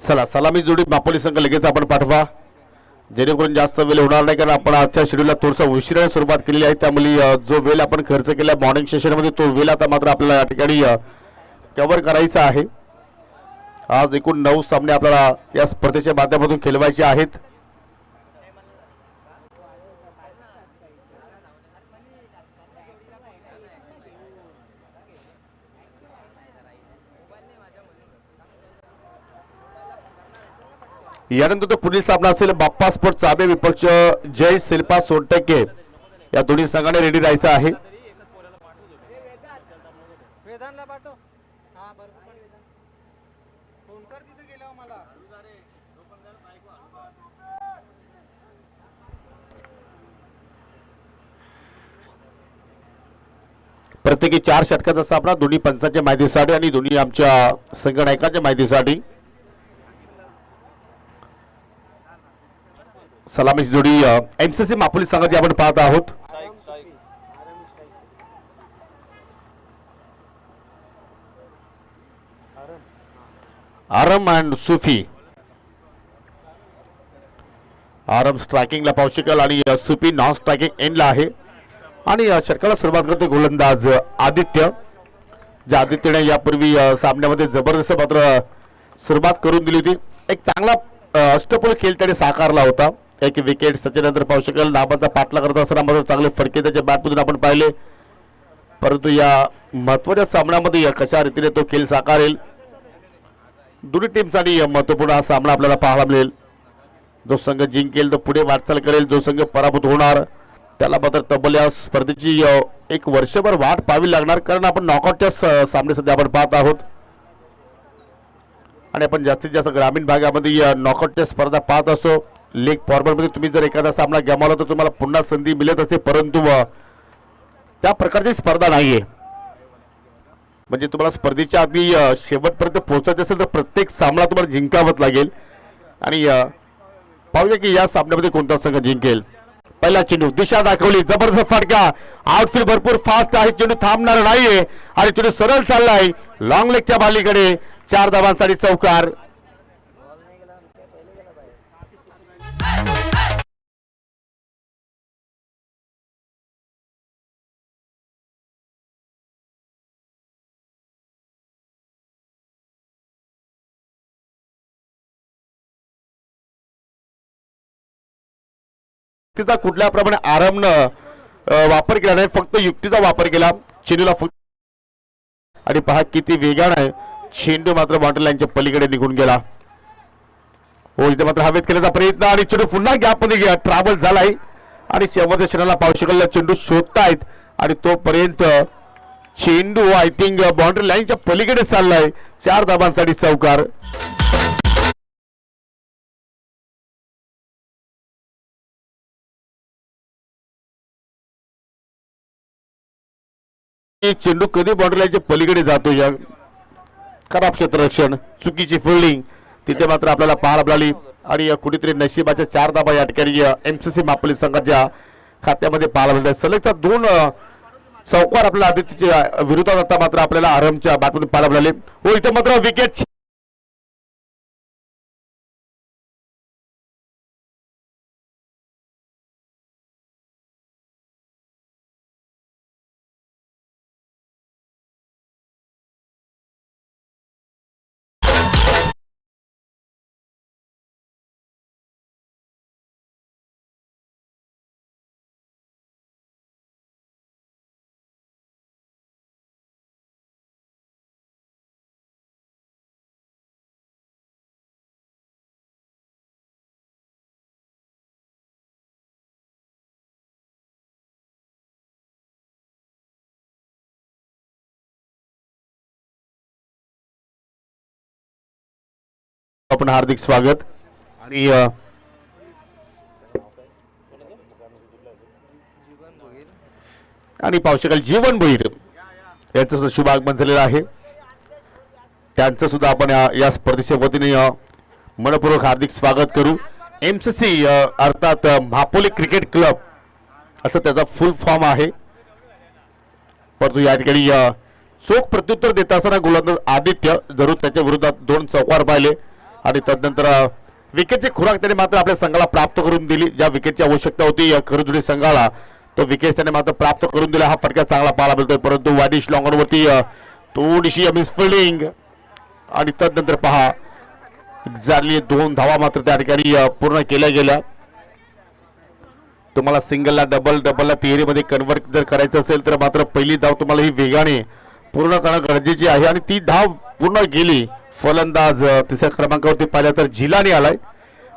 चला सलामी जोडी मापोली संघ लगेच आपण पाठवा, जेणेकरून जास्त वेळ होणार नाही, कारण आपण आजच्या शेड्यूलला थोडंसं उशिराने सुरुवात केलेली आहे. त्यामुळे जो वेळ आपण खर्च केला मॉर्निंग सेशनमध्ये तो वेळ आता मात्र आपल्याला या ठिकाणी कव्हर करायचा आहे. आज एकूण 9 सामने आपल्याला या स्पर्धेच्या माध्यमातून खेळवायचे आहेत. यानंतर तो पुढील सामना असेल बाप्पा स्पोर्ट चाबे विपक्ष जय शिल्पा सोनटके. या दोन्ही संघाने रेडी राहायचं आहे. प्रत्येकी 4 षटकाचा सामना, दोन्ही पंचांच्या माहितीसाठी आणि दोन्ही आमच्या संघनायकांच्या माहितीसाठी. सलामी जोडी एमसीसी मापोली संघाची आपण पाहत आहोत. आरम अँड सुफी. आरम स्ट्रायकिंगला पाहू शकेल आणि सुफी नॉन स्ट्रायकिंग एंडला आहे. आणि षटकाला सुरुवात करते गोलंदाज आदित्य, ज्या आदित्यने यापूर्वी सामन्यामध्ये जबरदस्त मात्र सुरुवात करून दिली होती. एक चांगला अष्टपैलू खेळ त्याने साकारला होता. एक विकेट त्याच्यानंतर पाहू शकेल नाबाचा पाठला करत असताना मात्र चांगले फटके त्याच्या बॅटमधून आपण पाहिले. परंतु या महत्त्वाच्या सामन्यामध्ये कशा रीतीने तो खेळ साकारेल, दोन्ही टीमसाठी महत्त्वपूर्ण हा सामना आपल्याला पाहायला मिळेल. जो संघ जिंकेल तो पुढे वाटचाल करेल, जो संघ पराभूत होणार त्याला मात्र तब्बल या स्पर्धेची एक वर्षभर वाट पाहावी लागणार, कारण आपण नॉकआउटच्या सामने सध्या आपण पाहत आहोत. आणि आपण जास्तीत जास्त ग्रामीण भागामध्ये नॉकआउटच्या स्पर्धा पाहत असतो. लीग फॉर्मॅटमध्ये तुम्ही जर एखादा सामना गमावला तर तुम्हाला पुन्हा संधी मिळत असते, परंतु त्या प्रकारची स्पर्धा नाहीये. म्हणजे तुम्हाला स्पर्धेच्या अगदी शेवटपर्यंत पोहोचायचं असेल तर प्रत्येक सामना तुम्हाला जिंकावंच लागेल. आणि पाहूया की या सामन्यामध्ये कोणता संघ जिंकेल. पहिला चेंडू दिशा दाखवली, जबरदस्त फटका, आउटफील्ड भरपूर फास्ट आहे, चेंडू थांबणार नाहीये आणि चेंडू सरळ चाललाय लॉंग लेगच्या बालीकडे. 4 धावांसाठी चौकार. युक्तीचा कुठल्या प्रमाणे आरमनं वापर केला नाही, फक्त युक्तीचा वापर केला. चेंडूला आणि पहा किती वेगाने चेंडू मात्र बाउंड्री लाईनच्या पलीकडे निघून गेला. हो, इथे मात्र हवेत केल्याचा प्रयत्न आणि चेंडू पुन्हा गॅपमध्ये ट्रॅव्हल झालाय आणि शेवटच्या क्षणाला पाहू शकेल चेंडू शोधतायत आणि तोपर्यंत चेंडू आय थिंक बाउंड्री लाईनच्या पलीकडे चाललाय. 4 धावांसाठी चौकार. चेंडू कधी बाउंड्री लाईनच्या पलीकडे जातो. या खराब क्षेत्ररक्षण, चुकीची फिल्डिंग तिथे मात्र आपल्याला पाहायला मिळाली आणि कुठेतरी नशिबाच्या 4 धावा या ठिकाणी एमसीसी मापोली संघाच्या खात्यामध्ये पाहायला मिळतात. सलगच्या 2 चौकार आपल्याला आदित्यच्या विरोधात आता मात्र आपल्याला आरमच्या बॅटमधून पाहायला मिळाले. हो, इथे मात्र विकेट आपण हार्दिक स्वागत. आणि पाहू शकाल जीवन भोईर यांचं सुद्धा शुभ आगमन झालेलं आहे. त्यांचं सुद्धा आपण या स्पर्धेच्या वतीने मनपूर्वक हार्दिक स्वागत करू. एमसीसी अर्थात मापोली क्रिकेट क्लब असं त्याचा फुल फॉर्म आहे. परंतु या ठिकाणी चोख प्रत्युत्तर देत असताना गोलंदाज आदित्य जरूर त्याच्या विरोधात 2 चौकार पाहिले आणि तदनंतर विकेटची खुराक त्याने मात्र आपल्या संघाला प्राप्त करून दिली. ज्या विकेटची आवश्यकता होती या करजुडी संघाला तो विकेट त्याने मात्र प्राप्त करून दिला. हा फटका चांगला पाहायला मिळतोय, परंतु वाडिश लॉंग वरती थोडीशी मिस फिल्डिंग आणि तदनंतर पहा एक्झॅक्टली 2 धावा मात्र त्या ठिकाणी पूर्ण केल्या गेल्या. तुम्हाला सिंगलला डबलला तिहेरीमध्ये कन्वर्ट जर करायचं असेल तर मात्र पहिली धाव तुम्हाला ही वेगाने पूर्ण करणं गरजेची आहे आणि ती धाव पूर्ण गेली. फलंदाज तिसऱ्या क्रमांकावरती पाहिलं तर जिलानी आलाय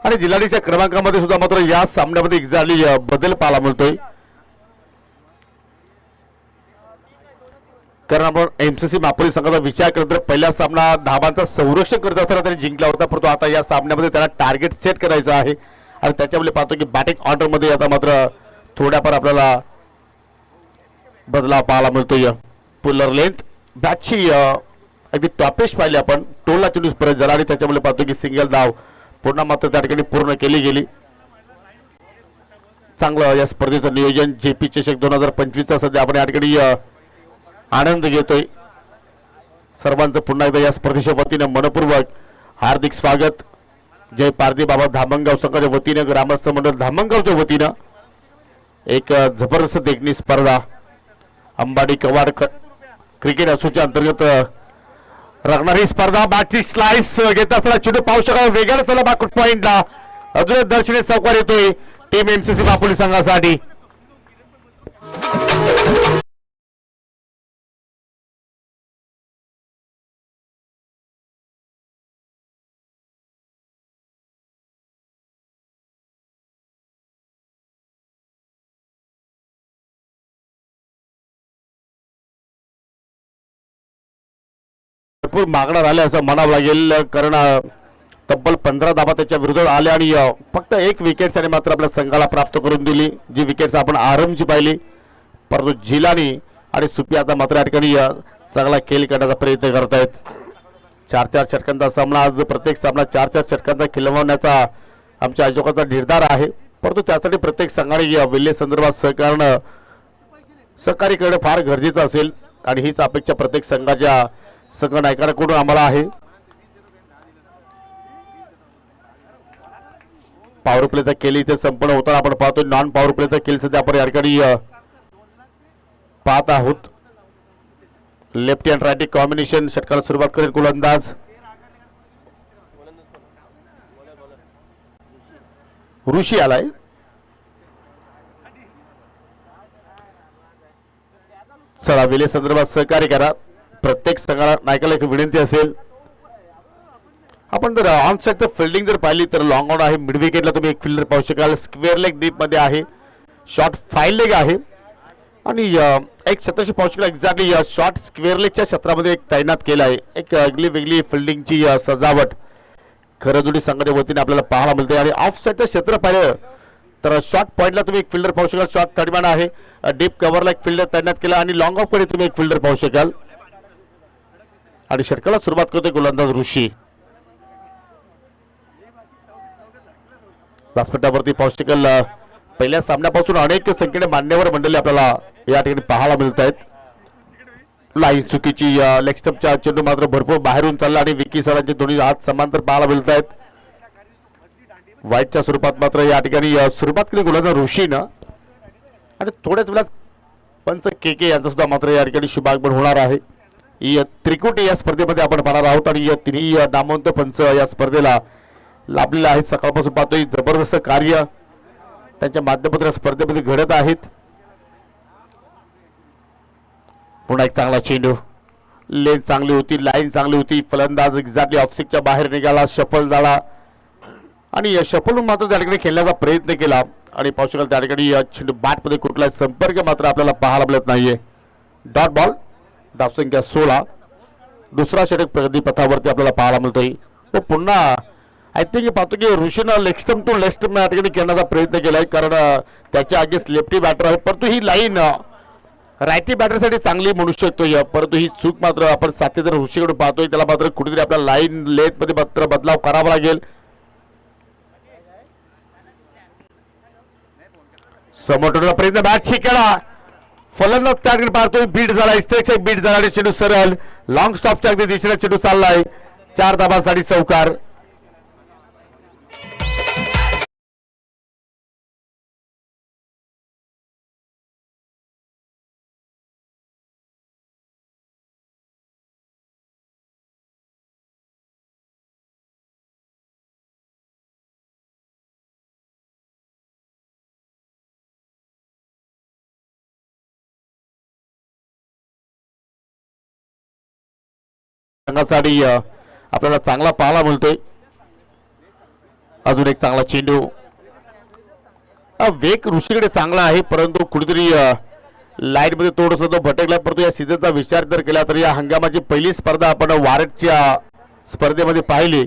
आणि जिलानीच्या क्रमांकामध्ये सुद्धा मात्र या सामन्यामध्ये एक्झॅक्टली बदल पाहायला मिळतोय. कारण आपण एमसीसी मापोली संघाचा विचार केला तर पहिला सामना धावांचा संरक्षण करत असताना त्यांनी जिंकला होता, परंतु आता या सामन्यामध्ये त्याला टार्गेट सेट करायचं आहे आणि त्याच्यामुळे पाहतो की बॅटिंग ऑर्डर मध्ये आता मात्र थोड्याफार आपल्याला बदलाव पाहायला मिळतोय. पुलर लेंथ बॅटची अगदी टॉपेश पाहिली आपण, टोलला चेंडू परत झाला आणि त्याच्यामुळे पाहतो की सिंगल धाव पूर्ण मात्र त्या ठिकाणी पूर्ण केली गेली. चांगलं या स्पर्धेचं नियोजन जेपी चषक 2025 सध्या आपण या ठिकाणी आनंद घेतोय. सर्वांचं पुन्हा एकदा या स्पर्धेच्या वतीनं मनपूर्वक हार्दिक स्वागत. जय पारदी बाबा धामणगाव संघाच्या वतीनं ग्रामस्थ मंडळ धामणगावच्या वतीनं एक जबरदस्त देखणी स्पर्धा अंबाडी कवाड क्रिकेट असोसिएशन अंतर्गत रंगणारी स्पर्धा. बॅटची स्लाइस घेत असताना चेंडू पाहू शकाल वेगाने चला बॅकवर्ड पॉइंटला अजून दर्शनी चौकार येतोय टीम एमसीसी मापोली संघासाठी. भरपूर मागणार आले असं म्हणावं लागेल, कारण तब्बल 15 धावा त्याच्या विरोधात आल्या आणि फक्त एक विकेट त्याने मात्र आपल्या संघाला प्राप्त करून दिली. जी विकेट्स आपण आरंभची पाहिली, परंतु जिलानी आणि सुपी आता मात्र या ठिकाणी चांगला खेळ करण्याचा प्रयत्न करत आहेत. 4-4 षटकांचा सामना, आज प्रत्येक सामना 4-4 षटकांचा खेळवण्याचा आमच्या आयोजकांचा निर्धार आहे, परंतु त्यासाठी प्रत्येक संघाने वेल्हे संदर्भात सहकार्य करणे फार गरजेचं असेल आणि हीच अपेक्षा प्रत्येक संघाच्या संघ नायकांकडून आम्हाला आहे. पॉवर प्लेचा खेळ इथे संपन्न होताना आपण पाहतो. नॉन पॉवर प्लेचा खेळ सध्या आपण या ठिकाणी पाहत आहोत. लेफ्ट हँड राईट कॉम्बिनेशन षटकाला सुरुवात करेल गोलंदाज ऋषी आलाय. चला वेले संदर्भात सहकार्य करा. प्रत्येक संघाला नायकाला एक विनंती असेल, आपण जर ऑन साइड फिल्डिंग जर पाहिली तर लॉंग ऑन आहे. मिड विकेटला तुम्ही एक फिल्डर पाहू शकाल. स्क्वेअर लेग डीप मध्ये आहे, शॉर्ट 5 लेग आहे आणि एक क्षेत्राशी पाहू शकाल. एक्झॅक्टली शॉर्ट स्क्वेअर लेगच्या क्षेत्रामध्ये एक तैनात केला आहे. एक वेगळी वेगळी फिल्डिंगची सजावट खरजुडी संघाच्या वतीने आपल्याला पाहायला मिळते. आणि ऑफ साइडचं क्षेत्र पाहिलं तर शॉर्ट पॉईंटला तुम्ही एक फिल्डर पाहू शकाल. शॉर्ट थर्डमॅन आहे, डीप कव्हरला एक फिल्डर तैनात केला आणि लॉंग ऑफ कडे तुम्ही एक फिल्डर पाहू शकाल. आणि षटकाला सुरुवात करतोय गोलंदाज ऋषी. व्यासपीठावरती पाहू शकाल पहिल्या सामन्यापासून अनेक संख्येने मान्यवर मंडळी आपल्याला या ठिकाणी पाहायला मिळत आहेत. लाईन चुकीची, लेग स्टंपचा चेंडू मात्र भरपूर बाहेरून चालला आणि विकी सरांचे दोन्ही हात समांतर पाहायला मिळत आहेत. वाईटच्या स्वरूपात मात्र या ठिकाणी सुरुवात केली गोलंदाज ऋषीनं आणि थोड्याच वेळात पंच के यांचा सुद्धा मात्र या ठिकाणी शुभागमन होणार आहे. त्रिकुटी या स्पर्धेमध्ये आपण पाहणार आहोत आणि या तिन्ही नामवंत पंच या स्पर्धेला लाभलेले आहेत. सकाळपासून पाहतोय जबरदस्त कार्य त्यांच्या माध्यमातून स्पर्धेमध्ये घडत आहेत. पुन्हा एक चांगला चेंडू, लेन चांगली होती, लाईन चांगली होती, फलंदाज एक्झॅक्टली ऑफस्टिकच्या बाहेर निघाला, शफल झाला आणि शफलून मात्र त्या ठिकाणी खेळण्याचा प्रयत्न केला आणि पाहू शकाल त्या ठिकाणी चेंडू बॅटमध्ये कुठलाही संपर्क मात्र आपल्याला पाहायला मिळत नाहीये. डॉट बॉल, धावसंख्या 16. दुसरा षटक प्रगती पथावरती आपल्याला पाहायला मिळतोय. तो पुन्हा आय थिंक पाहतो की ऋषीनं leg stump to leg stump या ठिकाणी खेळण्याचा प्रयत्न केलाय, कारण त्याच्या अगेन्स्ट लेफ्टी बॅटर आहे, परंतु ही लाईन रायटी बॅटरसाठी चांगली म्हणू शकतो. परंतु ही चूक मात्र आपण साथीदार ऋषीकडून पाहतोय. त्याला मात्र कुठेतरी आपल्याला लाईन लेंथ मध्ये मात्र बदलाव करावा लागेल. समोरचा प्रयत्न बॅट शिकायला फलंदाज त्या ठिकाणी पाहतोय. बीट झाला, इस्तेक बीट झाला आणि चेंडू सरळ लॉंग स्टॉपच्या अगदी दिशेने चेंडू चाललाय. 4 धाबांसाठी चौकार. संघासाठी आपल्याला चांगला पाहायला मिळतोय. अजून एक चांगला चेंडू. वेग ऋषीकडे चांगला आहे, परंतु कुठेतरी लाईन मध्ये थोडंसं तो भटकला. परंतु या सीझनचा विचार जर केला तर या हंगामाची पहिली स्पर्धा आपण वारटच्या स्पर्धेमध्ये पाहिली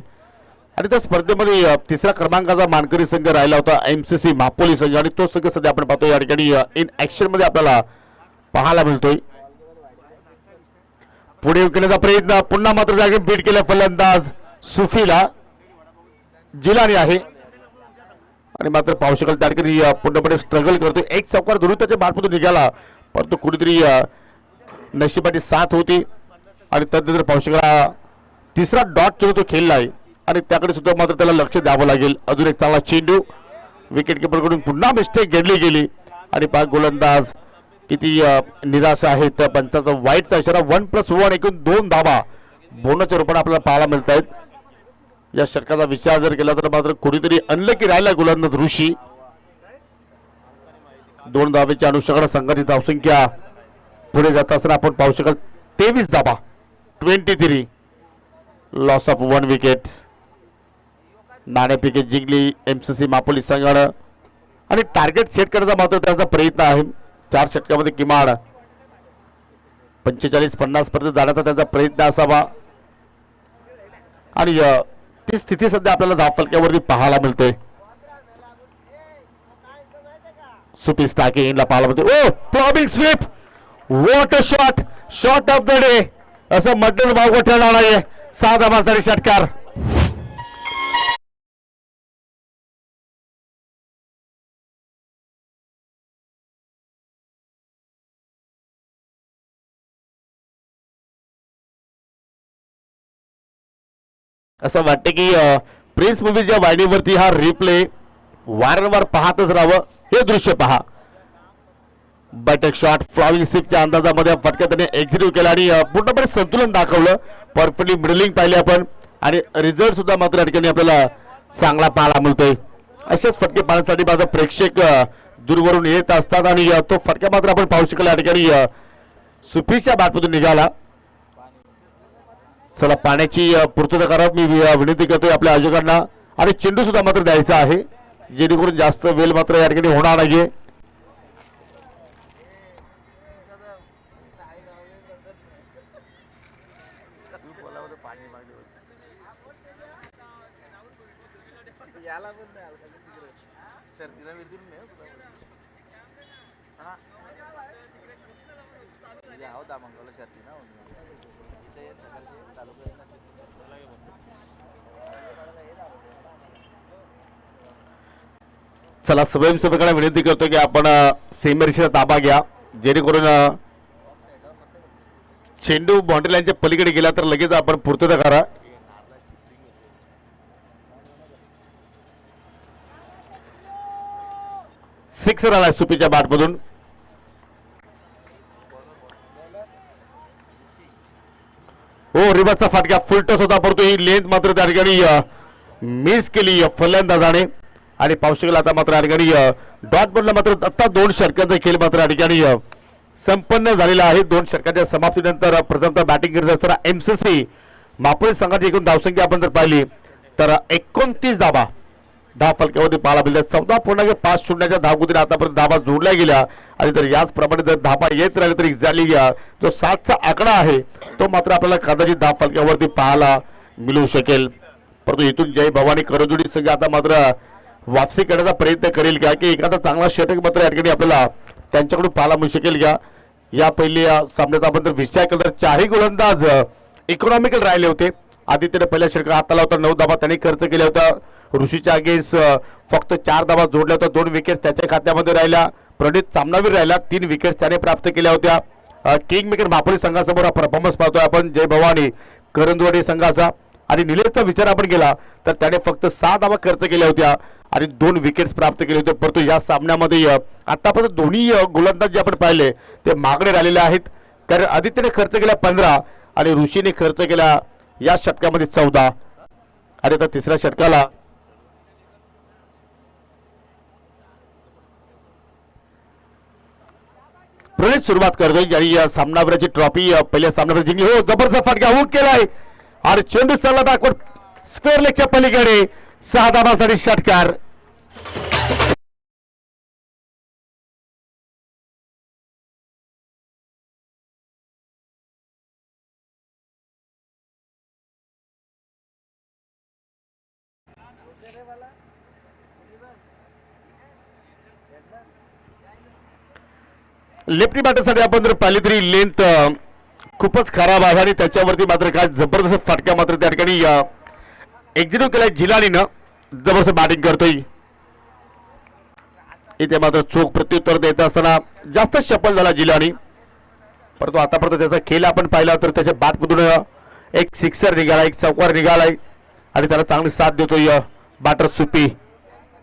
आणि त्या स्पर्धेमध्ये तिसऱ्या क्रमांकाचा मानकरी संघ राहिला होता MCC मापोली संघ, आणि तो संघ सध्या आपण पाहतो या ठिकाणी इन ऍक्शन मध्ये आपल्याला पाहायला मिळतोय. पुढे केल्याचा प्रयत्न, पुन्हा मात्र जागी बीट केला फलंदाज सुफीला. जिलानी आहे आणि मात्र पाहू शकाल त्या ठिकाणी पूर्णपणे स्ट्रगल करतोय. एक चौकार धरून त्याच्या बाटमधून निघाला, परंतु कुठेतरी नशिबाची साथ होती आणि त्यानंतर पाहू शकाल तिसरा डॉट जो तो खेळला आहे आणि त्याकडे सुद्धा मात्र त्याला लक्ष द्यावं लागेल. अजून एक चांगला चेंडू विकेट किपरकडून पुन्हा मिस्टेक घडली गेली आणि पाच गोलंदाज किती निराश आहेत. पंचाचा वाईटचा इशारा. 1+1 एकूण 2 धावा बोनसच्या रूपाने आपल्याला पाहायला मिळत आहेत. या षटकाचा विचार जर केला तर मात्र कुठेतरी अनलकी राहिला गोलंदाज ऋषी. 2 धावेच्या अनुषंगाने संघाची धावसंख्या पुढे जात असताना आपण पाहू शकाल 23 धावा, 23 लॉस ऑफ 1 विकेट. नाणेफेक जिंकली MCC मापोली संघानं आणि टार्गेट सेट करण्याचा मात्र त्यांचा प्रयत्न आहे. 4 षटकामध्ये किमान 45-50 पर्यंत जाण्याचा त्यांचा प्रयत्न असावा आणि ती स्थिती सध्या आपल्याला धावफलक्यावरती पाहायला मिळते. सुपी स्टॅकिंगला पाहायला मिळते. ओ फ्लॉबिंग sweep, what a shot, shot of the day असं म्हटलं भाव ठरणार नाहीये. 6 धावांसाठी षटकार. असं वाटतं की प्रिन्स मूवीच्या वाहिनीवरती हा रिप्ले वारंवार पाहतच राहावं. हे दृश्य पहा. बटक शॉट फ्लॉविंग स्विपच्या अंदाजामध्ये फटका त्याने एक्झिक्यूट केला आणि पूर्णपणे संतुलन दाखवलं. परफेक्टली मिडलिंग पाहिले आपण आणि रिझल्ट सुद्धा मात्र या ठिकाणी आपल्याला चांगला पाहायला मिळतोय. असेच फटके पाहण्यासाठी माझा प्रेक्षक दूरवरून येत असतात आणि तो फटका मात्र आपण पाहू शकला या ठिकाणी सुफीच्या बॅटमधून निघाला. चला पाण्याची पूर्तता करा मी विनंती करतोय आपल्या आयोजकांना आणि चेंडू सुद्धा मात्र द्यायचा आहे जेणेकरून जास्त वेळ मात्र या ठिकाणी होणार नाहीये. चला स्वयंसेवकांना विनंती करतो की आपण सेमीरेषेचा ताबा घ्या जेणेकरून चेंडू बाउंड्री लाईनच्या पलीकडे गेला तर लगेच आपण पूर्तता करा. सिक्स आलाय सुपीच्या बॅटमधून. हो रिवर्सचा फटका फुल टॉस होता परंतु ही लेंथ मात्र त्या ठिकाणी मिस केली फलंदाजाने आणि पाहू शकेल आता मात्र या ठिकाणी डॉट बॉलला मात्र आता 2 षटकांचा खेळ मात्र या ठिकाणी संपन्न झालेला आहे. 2 षटकांच्या समाप्तीनंतर प्रथमतः बॅटिंग करत असताना MCC मापोली संघाची एकूण धावसंख्या आपण जर पाहिली तर 29 धावा फलक्यावरती पाहायला मिळतात. 14.5 धावगुतीने आतापर्यंत धावा जोडल्या गेल्या आणि जर याचप्रमाणे जर धावा येत राहिले तर एक्झॅक्टली जो 7चा आकडा आहे तो मात्र आपल्याला कदाचित धाव फलक्यावरती पाहायला मिळू शकेल. परंतु इथून जय भवानी करंजोडी संघ आता मात्र वापसी करण्याचा प्रयत्न करेल का की एखादा चांगला षटक मात्र या ठिकाणी आपल्याला त्यांच्याकडून पाहायला मिळू शकेल का. या पहिल्या सामन्याचा आपण जर विचार केला तर 4ही गोलंदाज इकॉनॉमिकल राहिले होते. आदित्यने पहिल्या षटकात हात लावला होता, 9 धावा त्याने खर्च केल्या होत्या. ऋषीच्या अगेन्स्ट फक्त 4 धावा जोडल्या होत्या, 2 विकेट त्याच्या खात्यामध्ये राहिल्या. प्रणित सामनावीर राहिला, 3 विकेट त्याने प्राप्त केल्या होत्या. किंग मेकर मापोली संघासमोर हा परफॉर्मन्स पाहतोय आपण जय भवानी करंजवाडी संघाचा. आणि निलेशचा विचार आपण केला तर त्याने फक्त 6 धावा खर्च केल्या होत्या आणि 2 विकेट्स प्राप्त केले होते. परंतु या सामन्यामध्ये आतापर्यंत दोन्ही गोलंदाज जे आपण पाहिले ते मागणे राहिलेले आहेत. कारण आदित्यने खर्च केला 15 आणि ऋषीने खर्च केला या षटकामध्ये 14 आणि आता तिसऱ्या षटकाला प्रणित सुरुवात करतोय ज्यांनी या सामनावीराची ट्रॉफी पहिल्या सामन्यामध्ये जिंकली. हो जबरदस्त फटका हुक केलाय आणि चेंडू चालला बॅकवर्ड स्क्वेअर लेगच्या पलीकडे 6 धावांसाठी षटकार. लेफ्टी बॅटरसाठी आपण जर पाहिली तरी लेंथ खूपच खराब आहे आणि त्याच्यावरती मात्र काय जबरदस्त फटका मात्र त्या ठिकाणी एक्झिक्यूट केलाय जिलानीनं. जबरदस्त बॅटिंग करतोय इथे मात्र चोख प्रत्युत्तर देत असताना जास्त सफल झाला जिलानी. परंतु आतापर्यंत त्याचा खेळ आपण पाहिला तर त्याच्या बॅटमधून एक सिक्सर निघाला, एक चौकार निघालाय आणि त्याला चांगली साथ देतोय बॅटर सुपी.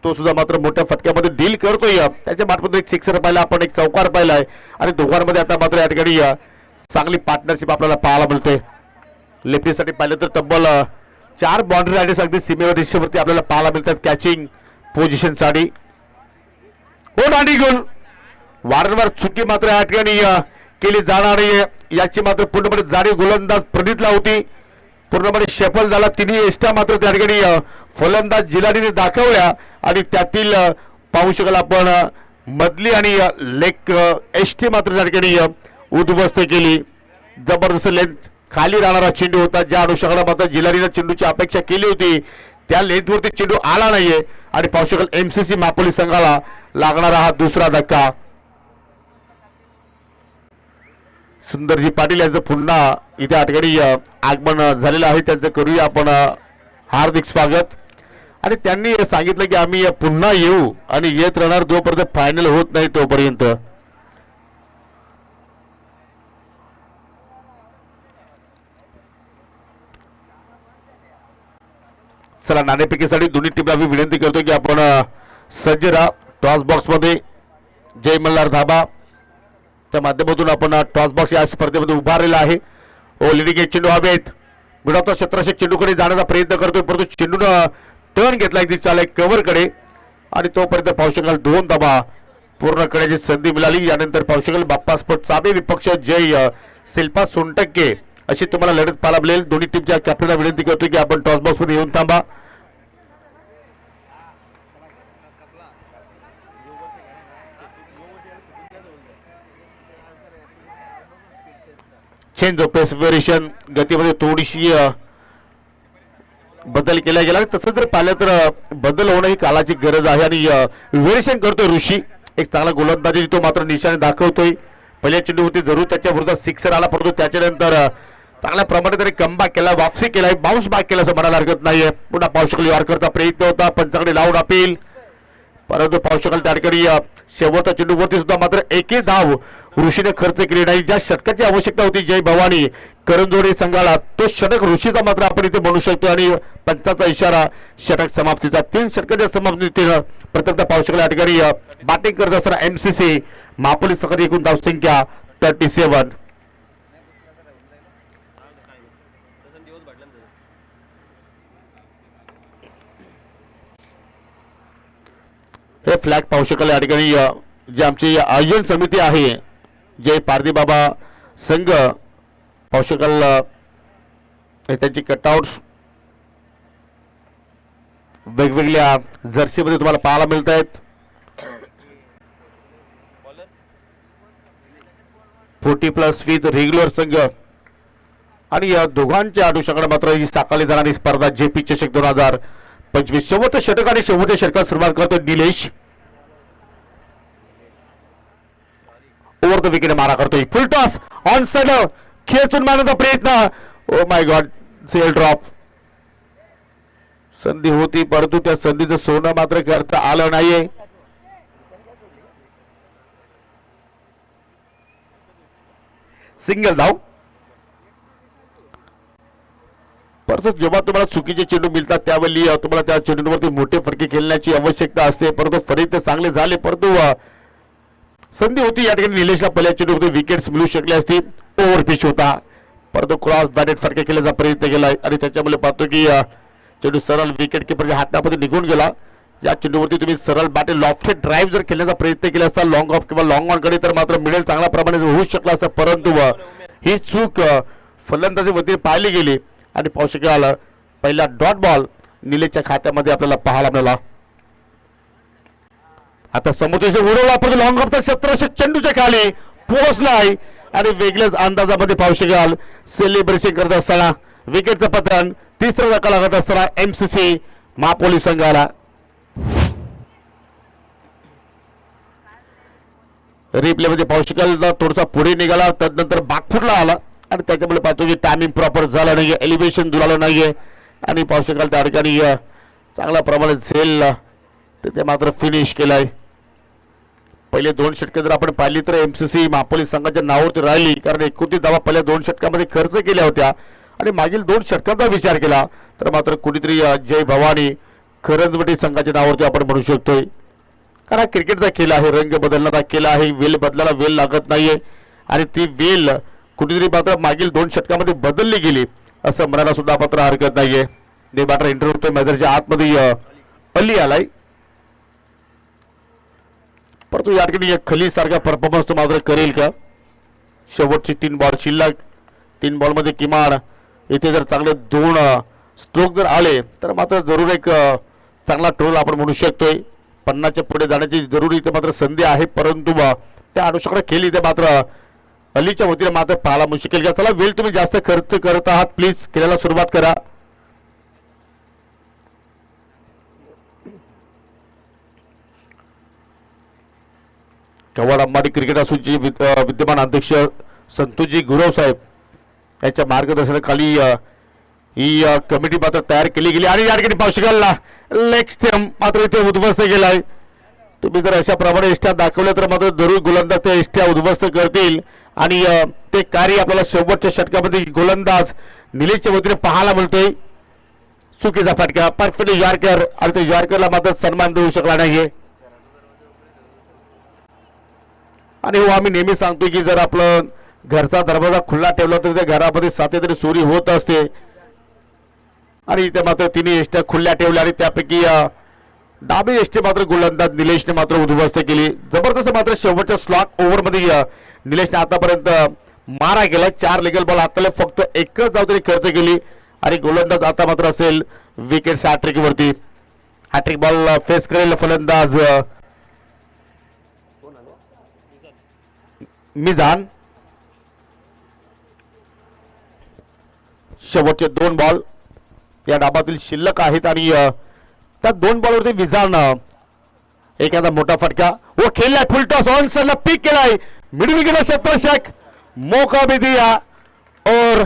तो सुद्धा मात्र मोठ्या फटक्यामध्ये डील करतोय. त्याच्या बॅटमधून एक सिक्सर पाहिला आपण, एक चौकार पाहिलाय आणि दोघांमध्ये आता मात्र या ठिकाणी चांगली पार्टनरशिप आपल्याला पाहायला मिळते. लेफ्टीसाठी पाहिलं तर तब्बल 4 बाउंड्री रायडर्स अगदी सीमेवर दिशेवरती आपल्याला पाहायला मिळतात कॅचिंग पोझिशनसाठी. आणि गोल वारंवार चुकी मात्र या ठिकाणी केली जाणार याची मात्र पूर्णपणे जाणीव गोलंदाज प्रदीपला होती. पूर्णपणे सफल झाला. तिन्ही एस्टा मात्र त्या ठिकाणी फलंदाज जिलानीने दाखवल्या आणि त्यातील पाहू शकाल आपण मधली आणि लेग एसटी मात्र त्या ठिकाणी उद्ध्वस्त केली. जबरदस्त लेंथ खाली राहणारा चेंडू होता. ज्या अनुषंगाने मात्र जिलानीने चेंडूची अपेक्षा केली होती त्या लेंथवरती चेंडू आला नाहीये आणि पाहू शकाल एमसीसी मापोली संघाला लागणारा हा दुसरा धक्का. सुंदरजी पाटील यांचं पुन्हा इथे या ठिकाणी आगमन झालेलं आहे. त्यांचं करूया आपण हार्दिक स्वागत. आणि त्यांनी सांगितलं की आम्ही पुन्हा येऊ आणि येत राहणार जोपर्यंत फायनल होत नाही तोपर्यंत. चला नाणेफेकीसाठी दोन्ही टीमला मी विनंती करतो की आपण सज्ज राहा. टॉस बॉक्स मध्ये जय मल्हार धाबा च्या माध्यमातून आपण टॉस बॉक्स या स्पर्धेमध्ये उभारलेला आहे. ओ लिडिंग चेंडू हवेत मिळवता क्षेत्ररक्षक चेंडूकडे जाण्याचा प्रयत्न करतोय परंतु चेंडूनं टर्न घेतला एक दिशा कव्हरकडे आणि तोपर्यंत पाहू शकाल 2 धावा पूर्ण करण्याची संधी मिळाली. यानंतर पाहू शकाल बाप्पा स्पोर्ट चाबे विपक्ष जय शिल्पा सोनटक्के अशी तुम्हाला लढत पाहायला मिळेल. दोन्ही टीमच्या कॅप्टनला विनंती करतो की आपण टॉस बॉक्स मध्ये येऊन थांबा. चेंज ऑफ पेस व्हेरिएशन गतीमध्ये थोडीशी बदल केला गेला. तसं जर पाहिलं तर बदल होणं ही काळाची गरज आहे आणि व्हेरिएशन करतोय ऋषी. एक चांगला गोलंदाजी तो मात्र निशाणे दाखवतोय. पहिल्या चेंडूवरती जरूर त्याच्या विरोधात सिक्सर आला परंतु त्याच्यानंतर चांगल्या प्रमाणे तरी कमबॅक केला, वापसी केलाय, बाउन्स बॅक केला असं म्हणायला हरकत नाहीये. पुन्हा पाहू शकाल यॉर्करचा प्रयत्न होता पंचाकडे लावून अपील परंतु पाहू शकाल त्या ठिकाणी शेवटच्या चेंडूवरती सुद्धा मात्र एकही धाव ऋषीने खर्च केली नाही. ज्या षटकाची आवश्यकता होती जय भवानी करंजोडी संघाला तो षटक ऋषीचा मात्र आपण इथे म्हणू शकतो आणि पंचाचा इशारा षटक समाप्तीचा. 3 षटकाच्या समाप्तीनं प्रथमतः पाहू शकाल या ठिकाणी बॅटिंग करत असताना एमसीसी मापोली संघाची एकूण धावसंख्या 37. हे फ्लॅग पाहू शकाल या ठिकाणी जे आमची आयोजन समिती आहे जय पारधी बाबा संघ पाहू शकाल त्यांची कटआउट्स वेगवेगळ्या जर्सीमध्ये तुम्हाला पाहायला मिळत आहेत. 40+ विथ रेग्युलर संघ आणि या दोघांच्या अनुषंगाने मात्र ही साकारली जाणारी स्पर्धा जेपी चषक 2025 शेवटचं षटक आणि शेवटच्या षटकात सुरुवात करतो निलेश. ओव्हर द विकेट मारा करतोय फुल टॉस ऑन साइड खेचून मारण्याचा प्रयत्न. Oh my guard cell drop. संधी होती परंतु त्या संधीचं सोनं मात्र करता आलं नाहीये. सिंगल धाव. परंतु जेव्हा तुम्हाला चुकीचे चेंडू मिळतात त्यावेळी तुम्हाला त्या चेंडूवरती मोठे फटके खेळण्याची आवश्यकता असते परंतु फरीत चांगले झाले परंतु संधी होती या ठिकाणी निलेशला पहिल्या चेंडूवरती विकेट्स मिळू शकले असती. ओव्हर पिच होता परंतु क्रॉस बॅटेड फटके खेळण्याचा प्रयत्न केलाय आणि त्याच्यामुळे पाहतो की चेंडू सरळ विकेट किपरच्या हातामध्ये निघून गेला. या चेंडूवरती तुम्ही सरळ बॅटेड लॉफ्टेड ड्राईव्ह जर खेळण्याचा प्रयत्न केला असता लॉंग ऑफ किंवा लॉंग ऑन कडे तर मात्र मिडल चांगल्या प्रमाणे होऊ शकला असता परंतु ही चूक फलंदाजी वतीने पाहिली गेली आणि पाहू शकाल पहिला डॉट बॉल निलेशच्या खात्यामध्ये आपल्याला पाहायला मिळाला. आता समोरचे उडवला परंतु लॉंग ऑफचा क्षेत्ररक्षक चेंडूच्या खाली पोहोचलाय आणि वेगळ्याच अंदाजामध्ये पाहू शकाल सेलिब्रेशन करत असताना विकेटचं पतन. तिसरा धक्का लागत असताना एमसीसी महापोली संघाला. रिप्ले मध्ये पाहू शकाल थोडासा पुढे निघाला त्यानंतर बागफुटला आला आणि त्याच्यामुळे पाहतो की टायमिंग प्रॉपर झालं नाहीये, एलिव्हेशन दुरालं नाहीये आणि पाहू शकाल त्या ठिकाणी चांगल्या प्रमाणात झेल तिथे मात्र फिनिश केलाय. पहिले 2 षटके जर आपण पाहिली तर एमसीसी महापोली संघाच्या नावावरती राहिली कारण 29 धावा पहिल्या 2 षटकामध्ये खर्च केल्या होत्या आणि मागील 2 षटकांचा विचार केला तर मात्र कुणीतरी जय भवानी करंजवटी संघाच्या नावावरती आपण म्हणू शकतोय. कारण क्रिकेटचा खेळ आहे, रंग बदलणारा खेळ आहे, वेल बदलायला वेल लागत नाहीये आणि ती वेल कुठेतरी मात्र मागील 2 षटकामध्ये बदलली गेली असं म्हणायला सुद्धा मात्र हरकत नाहीये. ने मात्र इंटरव्ह्यू होतोय मैदानाच्या आतमध्ये अली आलाय परंतु या ठिकाणी खली सारखा परफॉर्मन्स तो मात्र करेल का. शेवटची 3 बॉल शिल्लक, 3 बॉलमध्ये किमान इथे जर चांगले 2 स्ट्रोक जर आले तर मात्र जरूर एक चांगला टोल आपण म्हणू शकतोय. 50च्या पुढे जाण्याची जरुरी इथे मात्र संधी आहे परंतु त्या अनुषंगाने खेळ इथे मात्र अलीच्या वतीने मात्र पाहायला मुश्किल का. चला वेळ तुम्ही जास्त खर्च करत आहात, प्लीज खेळायला सुरुवात करा. कवाड अंबाडी क्रिकेट असोसिएशनचे विद्यमान अध्यक्ष संतोषजी गुरव साहेब यांच्या मार्गदर्शनाखाली ही कमिटी मात्र तयार केली गेली आणि या ठिकाणी पाहू शकाल लेग स्टंप मात्र इथे उद्ध्वस्त केलाय. तुम्ही जर अशा प्रमाणे इष्ट्या दाखवल्या तर मात्र जरूर गोलंदाज त्या इष्ट्या उद्ध्वस्त करतील आणि ते कार्य आपल्याला शेवटच्या षटकामध्ये गोलंदाज निलेशच्या वतीने पाहायला मिळतोय. चुकीचा फटका परफेक्टली यॉर्कर आणि त्या यॉर्करला मात्र सन्मान देऊ शकला नाहीये. आणि हो आम्ही नेहमी सांगतोय की जर आपलं घरचा दरवाजा खुला ठेवला तर त्या घरामध्ये सातत्याने चोरी होत असते आणि इथे मात्र 3 एष्ट्या खुल्या ठेवल्या आणि त्यापैकी डाबी एष्टी मात्र गोलंदाज निलेशने मात्र उद्ध्वस्त केली. जबरदस्त मात्र शेवटच्या स्लॉट ओव्हरमध्ये निलेशने आतापर्यंत मारा केला. 4 लिगल बॉल हाताला फक्त एकच धाव तरी खर्च केली आणि गोलंदाज आता मात्र असेल विकेट हॅट्रिक वरती. हॅट्रिक बॉल फेस करेल फलंदाज मिजान. शेवटचे 2 बॉल या डाबातील शिल्लक आहेत आणि त्या 2 बॉलवरती मिजान एखादा मोठा फटका वो खेळलाय फुल टॉस ऑन सरला पिक केलाय मिड विकेट क्षेत्ररक्षक मौका भी दिया और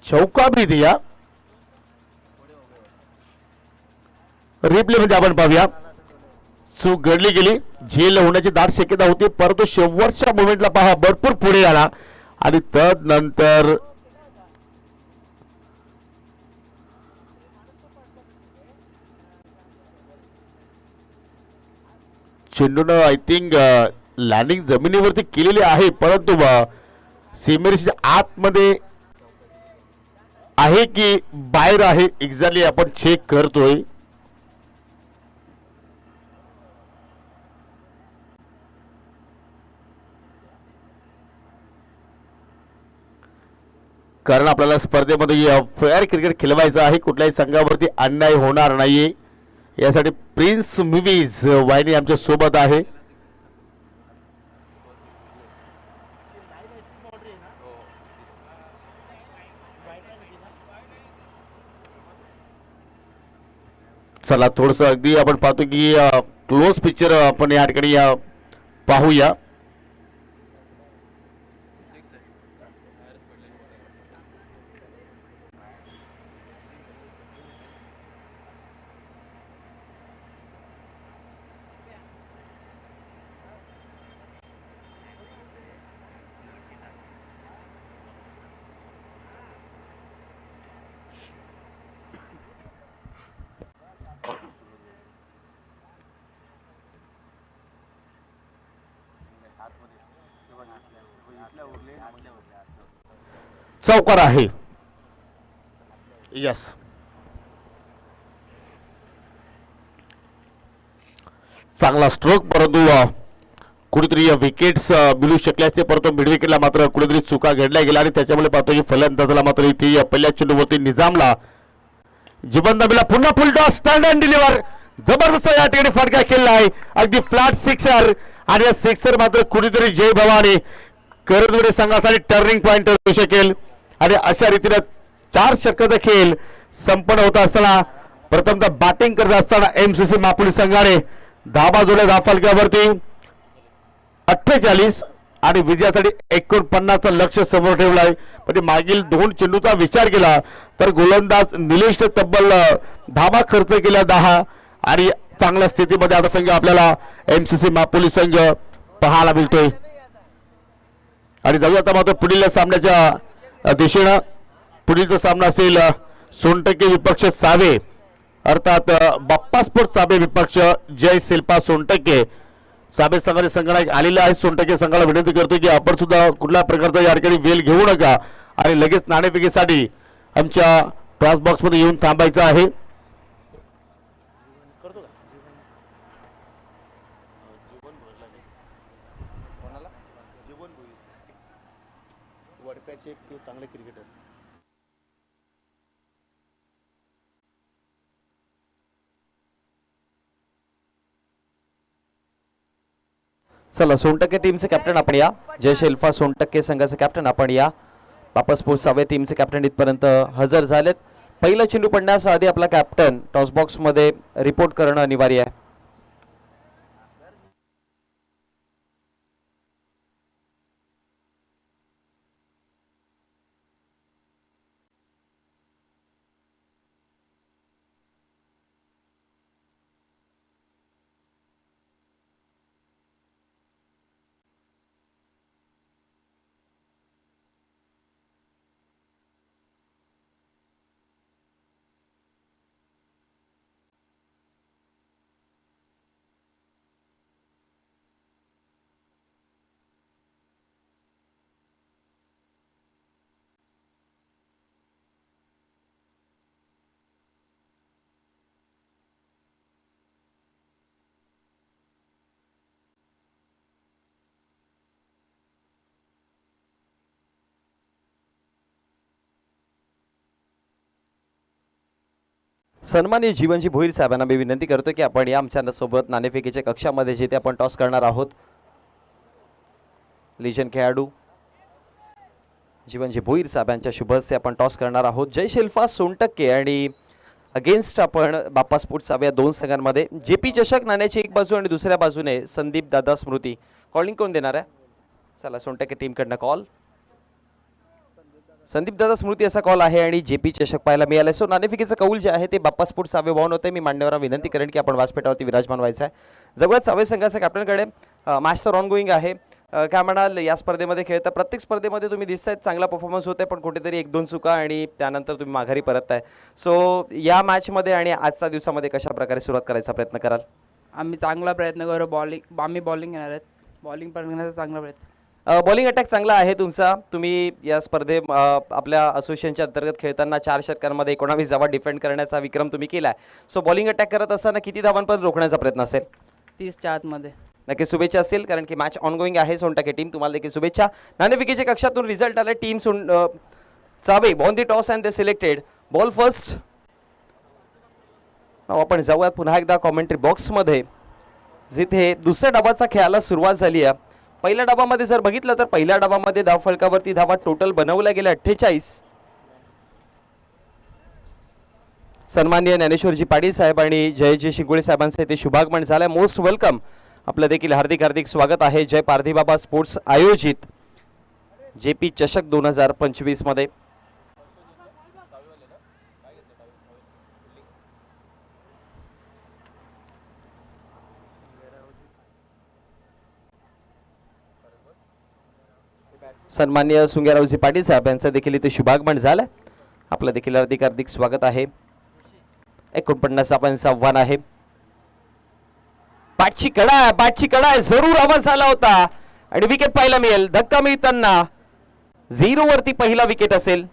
चौका भी दिया. रिप्ले मध्ये आपण पाहूया चूक घडली गेली, झेल होण्याची दाट शक्यता होती परंतु शेवटच्या मोमेंटला पहा भरपूर पुढे आला आणि तदनंतर चेंडून आय थिंक लँडिंग जमिनीवरती केलेली आहे परंतु सीमेरेषेच्या आतमध्ये आहे की बाहेर आहे एक्झॅक्टली आपण चेक करतोय. कारण आपल्याला स्पर्धेमध्ये फेअर क्रिकेट खेळवायचं आहे, कुठल्याही संघावरती अन्याय होणार नाहीये यासाठी प्रिन्स मूवीज वाहिनी आमच्या सोबत आहे. चला थोडस अगदी आपण पाहतो की क्लोज पिक्चर आपण या ठिकाणी पाहूया. चौकार आहे. यस चांगला स्ट्रोक परंतु कुठेतरी विकेट्स मिळू शकले असते, परंतु मिड विकेटला मात्र कुठेतरी चुका घडल्या गेल्या आणि त्याच्यामुळे पाहतो की फलंदाजाला मात्र इथे पहिल्या चेंडूवरती निजामला जीवन दाबीला पुन्हा फुल टॉस स्टँड अँड डिलिव्हर जबरदस्त या ठिकाणी फटका खेळला आहे, अगदी फ्लॅट सिक्सर आणि या सिक्सर मात्र कुठेतरी जय भवानी करंदवडे संघासाठी टर्निंग पॉइंट होऊ शकेल. आणि अशा रीतीने 4 षटकाचा खेळ संपन्न होत असताना प्रथमतः बॅटिंग करत असताना एमसीसी मापुली संघाने धाबा जोडल्या धाफलक्यावरती 48 आणि विजयासाठी 49चं लक्ष समोर ठेवलं आहे. पण मागील 2 चेंडूचा विचार केला तर गोलंदाज निलेश तब्बल धाबा खर्च केला 10 आणि चांगल्या स्थितीमध्ये आता संघ आपल्याला एमसीसी मापुली संघ पाहायला मिळतोय. आणि जाऊया आता मात्र पुढील सामन्याच्या दिशेनं. पुढील सामना असेल सोनटके विपक्ष सावे, अर्थात बाप्पा स्पोर्ट्स सावे विपक्ष जय शिल्पा सोनटके. सावे संघाचे संघनायक आलेले आहे. सोनटके संघाला विनंती करतो की आपण सुद्धा कुठल्या प्रकारचा या ठिकाणी वेल घेऊ नका आणि लगेच नाणेफेकीसाठी आमच्या टॉस बॉक्स मध्ये येऊन थांबायचं आहे. चांगले क्रिकेटर चला सोनटक्के टीमचे कॅप्टन आपण या. जय शिल्पा सोनटक्के संघाचे कॅप्टन आपण या. बाप्पा स्पोर्ट्स सावे टीमचे कॅप्टन इथपर्यंत हजर झालेत. पहिला चेंडू पडण्यास आधी आपला कॅप्टन टॉस बॉक्स मध्ये रिपोर्ट करणं अनिवार्य आहे. सन्माननीय जीवनजी भोईर साहेबांना मी विनंती करतो की आपण या आमच्या सोबत नाणेफेकीच्या कक्षामध्ये जिथे आपण टॉस करणार आहोत. लिजन खेळाडू जीवनजी भोईर साहेबांच्या शुभ हस्ते आपण टॉस करणार आहोत. जय शिल्पा सोनटक्के आणि अगेन्स्ट आपण बाप्पा स्पोर्ट्स सावे या 2 संघांमध्ये. जेपी चषक नाण्याची एक बाजू आणि दुसऱ्या बाजूने संदीप दादा स्मृती. कॉलिंग कोण देणार आहे? चला सोनटक्के टीमकडनं कॉल. संदीप दादा स्मृती असा कॉल आहे आणि जेपी चषक पाहायला मिळाला. सो नाणेफेकीचं कौल जे आहे ते बाप्पा स्पोर्ट्स सावे वाहून होते. मी मान्यवरांना विनंती करेन की आपण व्यासपीठावरती विराजमान व्हायचं आहे. जवळच सावे संघाच्या कॅप्टनकडे मॅच तर ऑन गोईंग आहे. काय म्हणाल या स्पर्धेमध्ये खेळता? प्रत्येक स्पर्धेमध्ये तुम्ही दिसतायत चांगला परफॉर्मन्स होत आहे, पण कुठेतरी 1-2 चुका आणि त्यानंतर तुम्ही माघारी परतताय. सो या मॅचमध्ये आणि आजच्या दिवसामध्ये कशा प्रकारे सुरुवात करायचा प्रयत्न कराल? आम्ही चांगला प्रयत्न करू. आम्ही बॉलिंग घेणार आहेत. बॉलिंग करण्याचा चांगला प्रयत्न. बॉलिंग अटॅक चांगला आहे तुमचा. तुम्ही या स्पर्धे आपल्या असोसिएशनच्या अंतर्गत खेळताना 4 षटकांमध्ये 19 धावा डिफेंड करण्याचा विक्रम तुम्ही केला आहे. सो बॉलिंग अटॅक करत असताना किती धावांपर्यंत रोखण्याचा प्रयत्न असेल? 30च्या आतमध्ये. नक्की शुभेच्छा असतील, कारण की मॅच ऑनगोईंग आहे. सोनटक्के टीम तुम्हाला देखील शुभेच्छा. नाणेफेकीच्या कक्षातून रिझल्ट आला. टीम चावे on the toss and they selected ball first. आपण जाऊयात पुन्हा एकदा कॉमेंट्री बॉक्समध्ये, जिथे दुसऱ्या डावाचा खेळाला सुरुवात झाली आहे. पहिल्या डावामध्ये जर बघितलं तर पहिल्या डावामध्ये धाव फलकावरती धावा टोटल बनवल्या गेल्या 48. सन्माननीय ज्ञानेश्वरजी पाटील साहेब आणि जयजी शिंगोळे साहेबांचे ते शुभागमन झालंय. Most welcome. आपलं देखील हार्दिक हार्दिक स्वागत आहे जय पारधीबाबा स्पोर्ट्स आयोजित जेपी चषक 2025 मध्ये. सन्माननीय सुंगेरावजी पाटील साहेब यांचं देखील इथे शुभागमन झालं. आपलं देखील हार्दिक हार्दिक स्वागत आहे. 49 धावांचं आव्हान आहे. पाठची कडा जरूर आवाज झाला होता आणि विकेट पाहायला मिळेल. धक्का मिळताना 0 वरती पहिला विकेट असेल.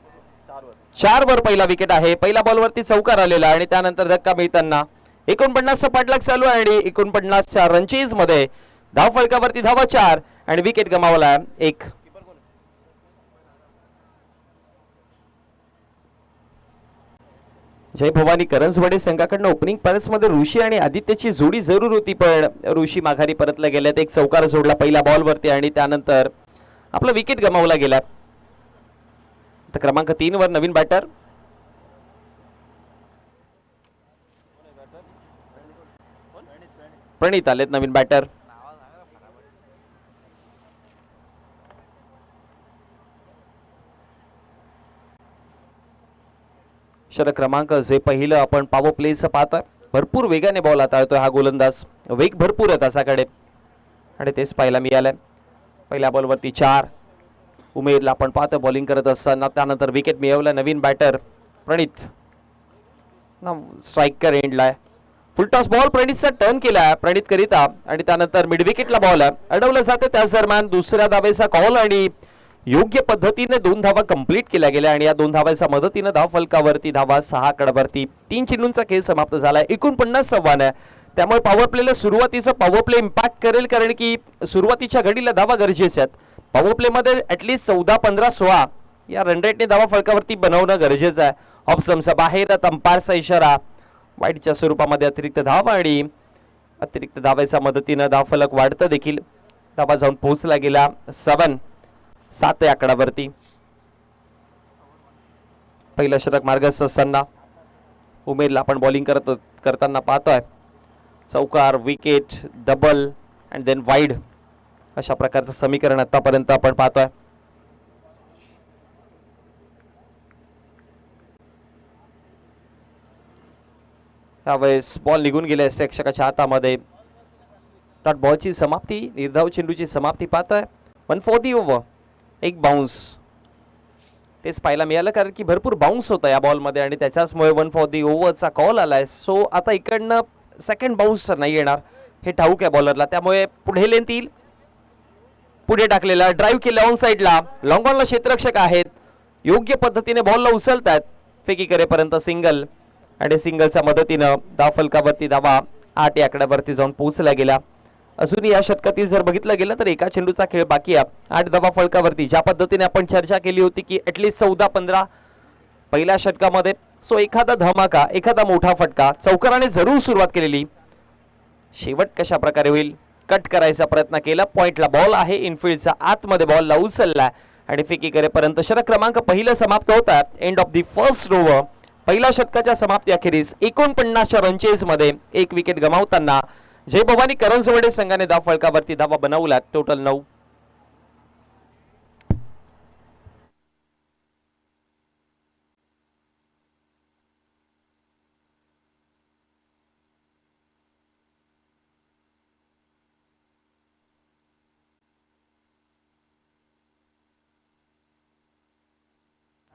4 वर पहिला विकेट आहे. पहिल्या बॉलवरती चौकार आलेला आणि त्यानंतर धक्का मिळताना 49 पाठलाग चालू आहे आणि 49च्या रनचेज मध्ये धाव फलकावरती धावा 4 आणि विकेट गमावला 1. जय भवानी करंजवाडे संघाकडनं ओपनिंग पॅरेस मध्ये ऋषी आणि आदित्यची जोडी जरूर होती, पण ऋषी माघारी परतला गेल्यात. एक चौकार जोडला पहिल्या बॉलवरती आणि त्यानंतर आपला विकेट गमावला गेला. तर क्रमांक 3 वर नवीन बॅटर प्रणित आलेत. नवीन बॅटर षटक क्रमांक जे पहिलं आपण पॉवर प्लेचं पाहतोय. भरपूर वेगाने बॉल हाताळतोय हा गोलंदाज, वेग भरपूर आहे त्याच्याकडे आणि तेच पाहायला मिळालंय. पहिल्या बॉलवरती 4. उमेदला आपण पाहतोय बॉलिंग करत असताना. त्यानंतर विकेट मिळवलं नवीन बॅटर प्रणित. स्ट्रायकर एंडला फुलटॉस बॉल प्रणितचा टर्न केला प्रणित करिता आणि त्यानंतर मिड विकेटला बॉल अडवलं जातं. त्याच दरम्यान दुसऱ्या धावेचा कॉल आणि योग्य पद्धतीने 2 धावा कंप्लीट केल्या गेल्या आणि या 2 धावांच्या मदतीने धाव फलकावरती धावा 6 कडवरती 3 चेंडूंचा खेळ समाप्त झाला. 49 संवाद आहे. त्यामुळे पॉवर प्लेला सुरुवातीचा पॉवर प्ले इम्पॅक्ट करेल, कारण की सुरुवातीच्या घडीला धावा गरजेच्या आहेत. पॉवर प्ले मध्ये ऍटलीस्ट 14, 15, 16 या रन रेटने धावा फलकावरती बनवणं गरजेचं आहे. ऑप्शनचा बाहेर अंपायरचा इशारा, वाईटच्या स्वरूपामध्ये अतिरिक्त धाव आणि अतिरिक्त धावेच्या मदतीने धाव फलक वाढतं देखील. धावा जाऊन पोहोचला गेला 7 या आकडावरती. पहिलं षटक मार्गस्थ असताना उमेदला आपण बॉलिंग करताना पाहतोय. चौकार, wicket, double and then wide अशा प्रकारचं समीकरण आतापर्यंत आपण पाहतोय. त्यावेळेस बॉल निघून गेले प्रेक्षकाच्या हातामध्ये. डॉट बॉलची समाप्ती, निर्धाव चेंडूची समाप्ती पाहतोय. 1 फॉर दी ओव्हर. एक बाउन्स तेच पाहायला मिळालं, कारण की भरपूर बाउन्स होता या बॉलमध्ये आणि त्याच्याचमुळे 1 फॉर दी ओव्हरचा कॉल आलाय. सो आता इकडनं सेकंड बाउन्स नाही येणार हे ठाऊक आहे बॉलरला, त्यामुळे पुढे लेंथ येईल. पुढे टाकलेला ड्राईव्ह केला ऑन साईडला. लॉंग ऑनला क्षेत्ररक्षक आहेत, योग्य पद्धतीने बॉलला उचलतात. फेकी करेपर्यंत सिंगल आणि सिंगलच्या मदतीनं धाव फलकावरती धावा 8 या आकड्यावरती जाऊन पोहोचला गेला. अजूनही या षटकातील जर बघितलं गेलं तर एका चेंडूचा खेळ बाकी आहे. 8 धावा फलकावरती. ज्या पद्धतीने आपण चर्चा केली होती की ऍटलीस्ट 14-15 पहिल्या षटकामध्ये, सो एखादा धमाका, एखादा मोठा फटका चौकाराने जरूर सुरुवात केलेली. शेवट कशा प्रकारे होईल, कट करायचा प्रयत्न केला. पॉइंटला बॉल आहे, इनफिल्डचा आतमध्ये बॉलला उचलला आणि फेकी करेपर्यंत षटक क्रमांक पहिलं समाप्त होता. End of the first over. पहिल्या षटकाच्या समाप्ती अखेरीस 49 रन चेस मध्ये 1 विकेट गमावताना जय भवानी करंजवाडे संघाने धाव फलकावरती धावा बनवल्या टोटल 9.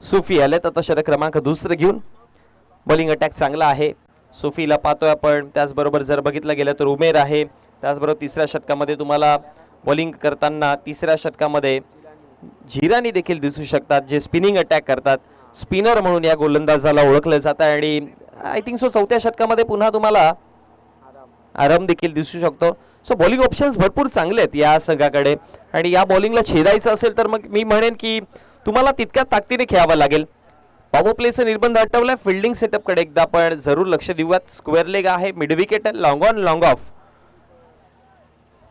सुफी आलेत आता षटक क्रमांक दुसरं घेऊन. बॉलिंग अटॅक चांगला आहे. सुफीला पाहतोय आपण. त्याचबरोबर जर बघितलं गेलं तर उमेर आहे. त्याचबरोबर तिसऱ्या षटकामध्ये तुम्हाला बॉलिंग करताना तिसऱ्या षटकामध्ये झिरानी देखील दिसू शकतात, जे स्पिनिंग अटॅक करतात. स्पिनर म्हणून या गोलंदाजाला ओळखलं जातं आणि आय थिंक सो चौथ्या षटकामध्ये पुन्हा तुम्हाला आराम देखील दिसू शकतो. सो बॉलिंग ऑप्शन्स भरपूर चांगले आहेत या संघाकडे आणि या बॉलिंगला छेदायचं असेल तर मग मी म्हणेन की तुम्हाला तितक्या ताकदीने खेळावं लागेल. पॉवर प्लेचं निर्बंध हटवलाय. फिल्डिंग सेटअप कडे एकदा आपण जरूर लक्ष देऊयात. स्क्वेअर लेग आहे, मिड विकेट आहे, लॉंग ऑन लॉंग ऑफ.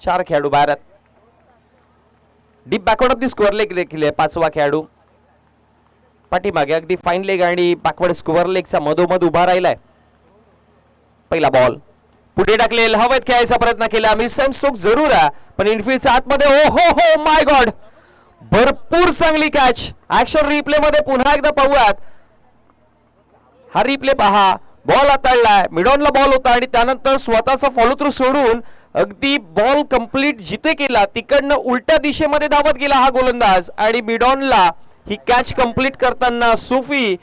4 खेळाडू बाहेर आहेत. Deep backward of the square leg देखील आहे 5वा खेळाडू. पाठीमागे अगदी फाईन लेग आणि बॅकवर्ड स्क्वेअर लेगचा मधोमध उभा राहिलाय. पहिला बॉल पुढे टाकलेला, हवेत खेळायचा प्रयत्न केला. मिस टाइम स्ट्रोक जरूर आहे, पण इनफिल्डच्या आतमध्ये ओ हो हो माय गॉड, भरपूर चांगली कॅच. ऍक्शन रिप्ले मध्ये पुन्हा एकदा पाहूयात. हा रिप्ले पहा. बॉल हाताळलाय, मिडॉनला बॉल होता आणि त्यानंतर स्वतःचा फॉलो थ्रू सोडून अगदी बॉल कंप्लीट जिथे केला तिकडनं उलट्या दिशेमध्ये धावत गेला हा गोलंदाज आणि मिडॉनला ही कॅच कंप्लीट करताना सुफी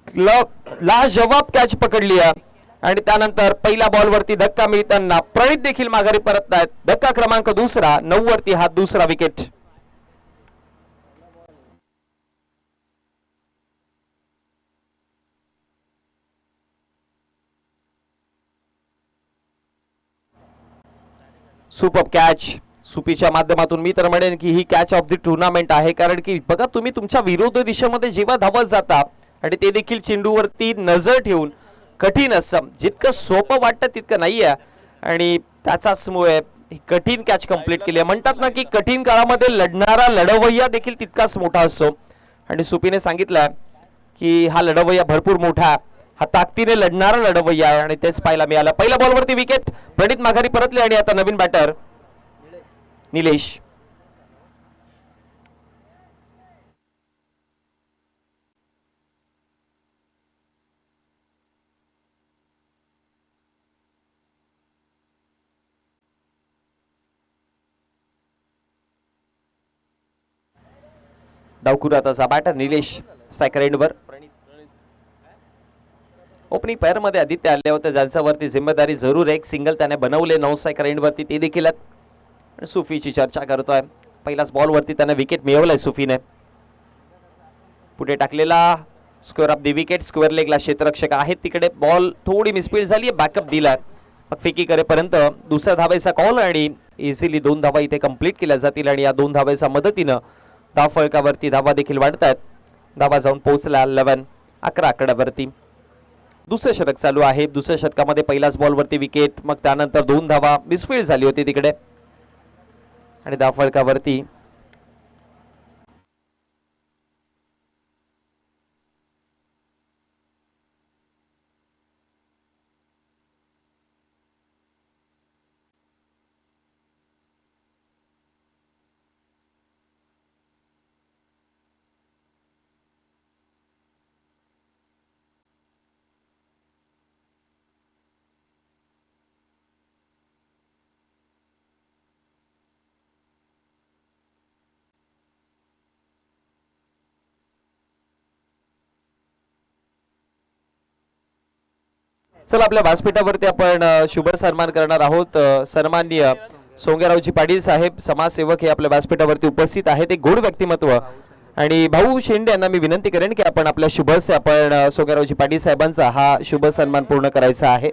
ला जवाब कॅच पकडली आहे आणि त्यानंतर पहिल्या बॉलवरती धक्का मिळताना प्रणित देखील माघारी परततायत. धक्का क्रमांक दुसरा, 9 वरती हा दुसरा विकेट. सुपर कॅच सुपीच्या माध्यमातून. मी तर म्हणेन की ही कॅच ऑफ द टुर्नामेंट आहे, कारण की बघा तुम्ही तुमच्या विरोध दिशेमध्ये जेव्हा धावत जाता आणि ते देखील चेंडूवरती नजर ठेवून, कठीण असं जितकं सोपं वाटतं तितकं नाही आहे आणि त्याचाच मुळे ही कठीण कॅच कंप्लीट केली आहे. म्हणतात ना की कठीण काळामध्ये लढणारा लढवय्या देखील तितकाच मोठा असतो आणि सुपीने सांगितलं की हा लढवय्या भरपूर मोठा, हा ताकदीने लढणारा लढवय्या आहे आणि तेच पाहायला मिळालं. पहिल्या बॉलवरती विकेट, प्रणित माघारी परतले आणि आता नवीन बॅटर निलेश. डावखुरा त्याचा बॅटर निलेश स्ट्रायकर एंडवर. ओपनिंग पेअर मध्ये आदित्य आले होते, ज्यांच्यावरती जिम्मेदारी जरूर एक सिंगल त्याने बनवले 9 स्ट्रायकर एंडवरती, ते देखील सुफीची चर्चा करतोय. पहिल्याच बॉलवरती त्याने विकेट मिळवलाय सुफीने. पुढे टाकलेला square off the wicket, square लेगला क्षेत्ररक्षक आहेत तिकडे. बॉल थोडी मिसफील्ड झाली, बॅकअप दिलाय. मग फेकी करेपर्यंत दुसऱ्या धावेचा कॉल आणि इझिली 2 धावा इथे कंप्लीट केल्या जातील आणि या 2 धावेच्या मदतीनं धाव फळकावरती धावा देखील वाढतात. धावा जाऊन पोहोचला 11 आकड्यावरती. दुसरं षटक चालू आहे. दुसऱ्या षटकामध्ये पहिल्याच बॉलवरती विकेट, मग त्यानंतर 2 धावा मिसफील्ड झाली होती तिकडे आणि धाव फळकावरती चला आपल्या व्यासपीठावरती आपण शुभ सन्मान करणार आहोत. सन्माननीय सोंगेरावजी पाटील साहेब समाजसेवक हे आपल्या व्यासपीठावरती उपस्थित आहेत. एक गोड व्यक्तिमत्व आणि भाऊ शेंडे यांना मी विनंती करेन की आपण आपल्या शुभ से आपण सोंगेरावजी पाटील साहेबांचा हा शुभ सन्मान पूर्ण करायचा आहे.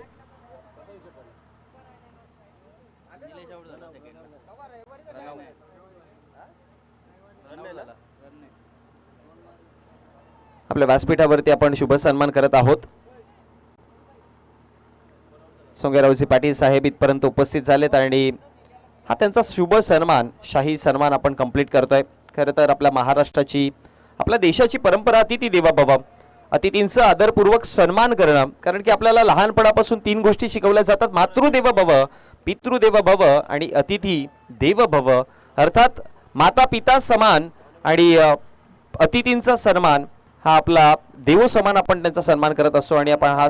आपल्या व्यासपीठावरती आपण शुभ सन्मान करत आहोत. सोंगेरावजी पाटील साहेब इथपर्यंत उपस्थित झालेत आणि हा त्यांचा शुभ सन्मान, शाही सन्मान आपण कंप्लीट करतोय. खरं तर आपल्या महाराष्ट्राची, आपल्या देशाची परंपरा अतिथी देवा भव, अतिथींचा आदरपूर्वक सन्मान करणं. कारण की आपल्याला लहानपणापासून 3 गोष्टी शिकवल्या जातात: मातृदेव भव, पितृदेव भव आणि अतिथी देव भव. अर्थात माता पिता समान आणि अतिथींचा सन्मान हा आपला देव समान आपण त्यांचा सन्मान करत असतो आणि आपण हा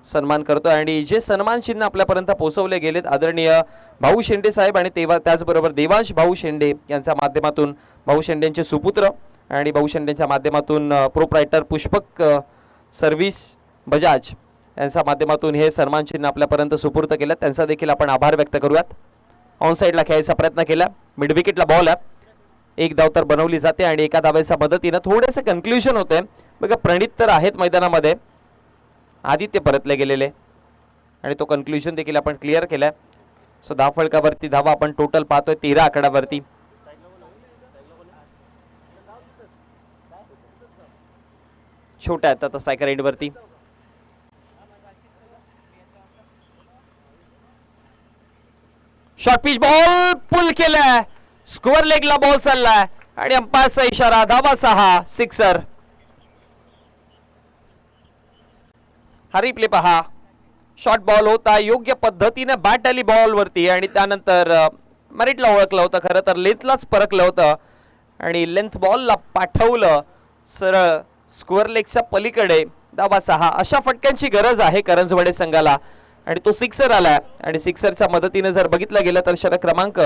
सन्मान करतो. आणि जे सन्मान चिन्ह आपल्यापर्यंत पोहोचवले गेलेत आदरणीय भाऊ शेंडे साहेब आणि त्याचबरोबर देवांश भाऊ शेंडे यांच्या माध्यमातून, भाऊ शेंडेंचे सुपुत्र आणि भाऊ शेंडेंच्या माध्यमातून प्रोप्रायटर पुष्पक सर्व्हिस बजाज यांच्या माध्यमातून हे सन्मान चिन्ह आपल्यापर्यंत सुपूर्त केलं. त्यांचा देखील आपण आभार व्यक्त करूयात. ऑन साईडला खेळायचा प्रयत्न केला, मिड विकेटला बॉल आहे. 1 धाव तर बनवली जाते आणि एका धावेच्या मदतीनं थोडेसे कन्क्ल्युजन होते. बघा प्रणित तर आहेत मैदानामध्ये, आदित्य परतले गेलेले आणि तो कन्क्ल्युजन देखील आपण क्लिअर केलाय. सो धाव फळकावरती धावा आपण टोटल पाहतोय 13 आकड्यावरती. छोट्या आहेत आता स्ट्रायकर एंडवरती. शॉर्ट पिच बॉल पुल केलाय, स्कोअर लेगला बॉल चाललाय आणि अंपायरचा इशारा, धावा 6, सिक्सर. हा रिप्ले पहा. शॉर्ट बॉल होता, योग्य पद्धतीने बॅट आली बॉल वरती आणि त्यानंतर मेरिटला ओळखलं होतं, खरं तर लेंथलाच परखलं होतं आणि लेंथ बॉलला पाठवलं सरळ स्क्वेअर लेगच्या पलीकडे. धावा 6. अशा फटक्यांची गरज आहे करंजवाडे संघाला आणि तो सिक्सर आलाय आणि सिक्सरच्या मदतीने जर बघितलं गेलं तर षटक क्रमांक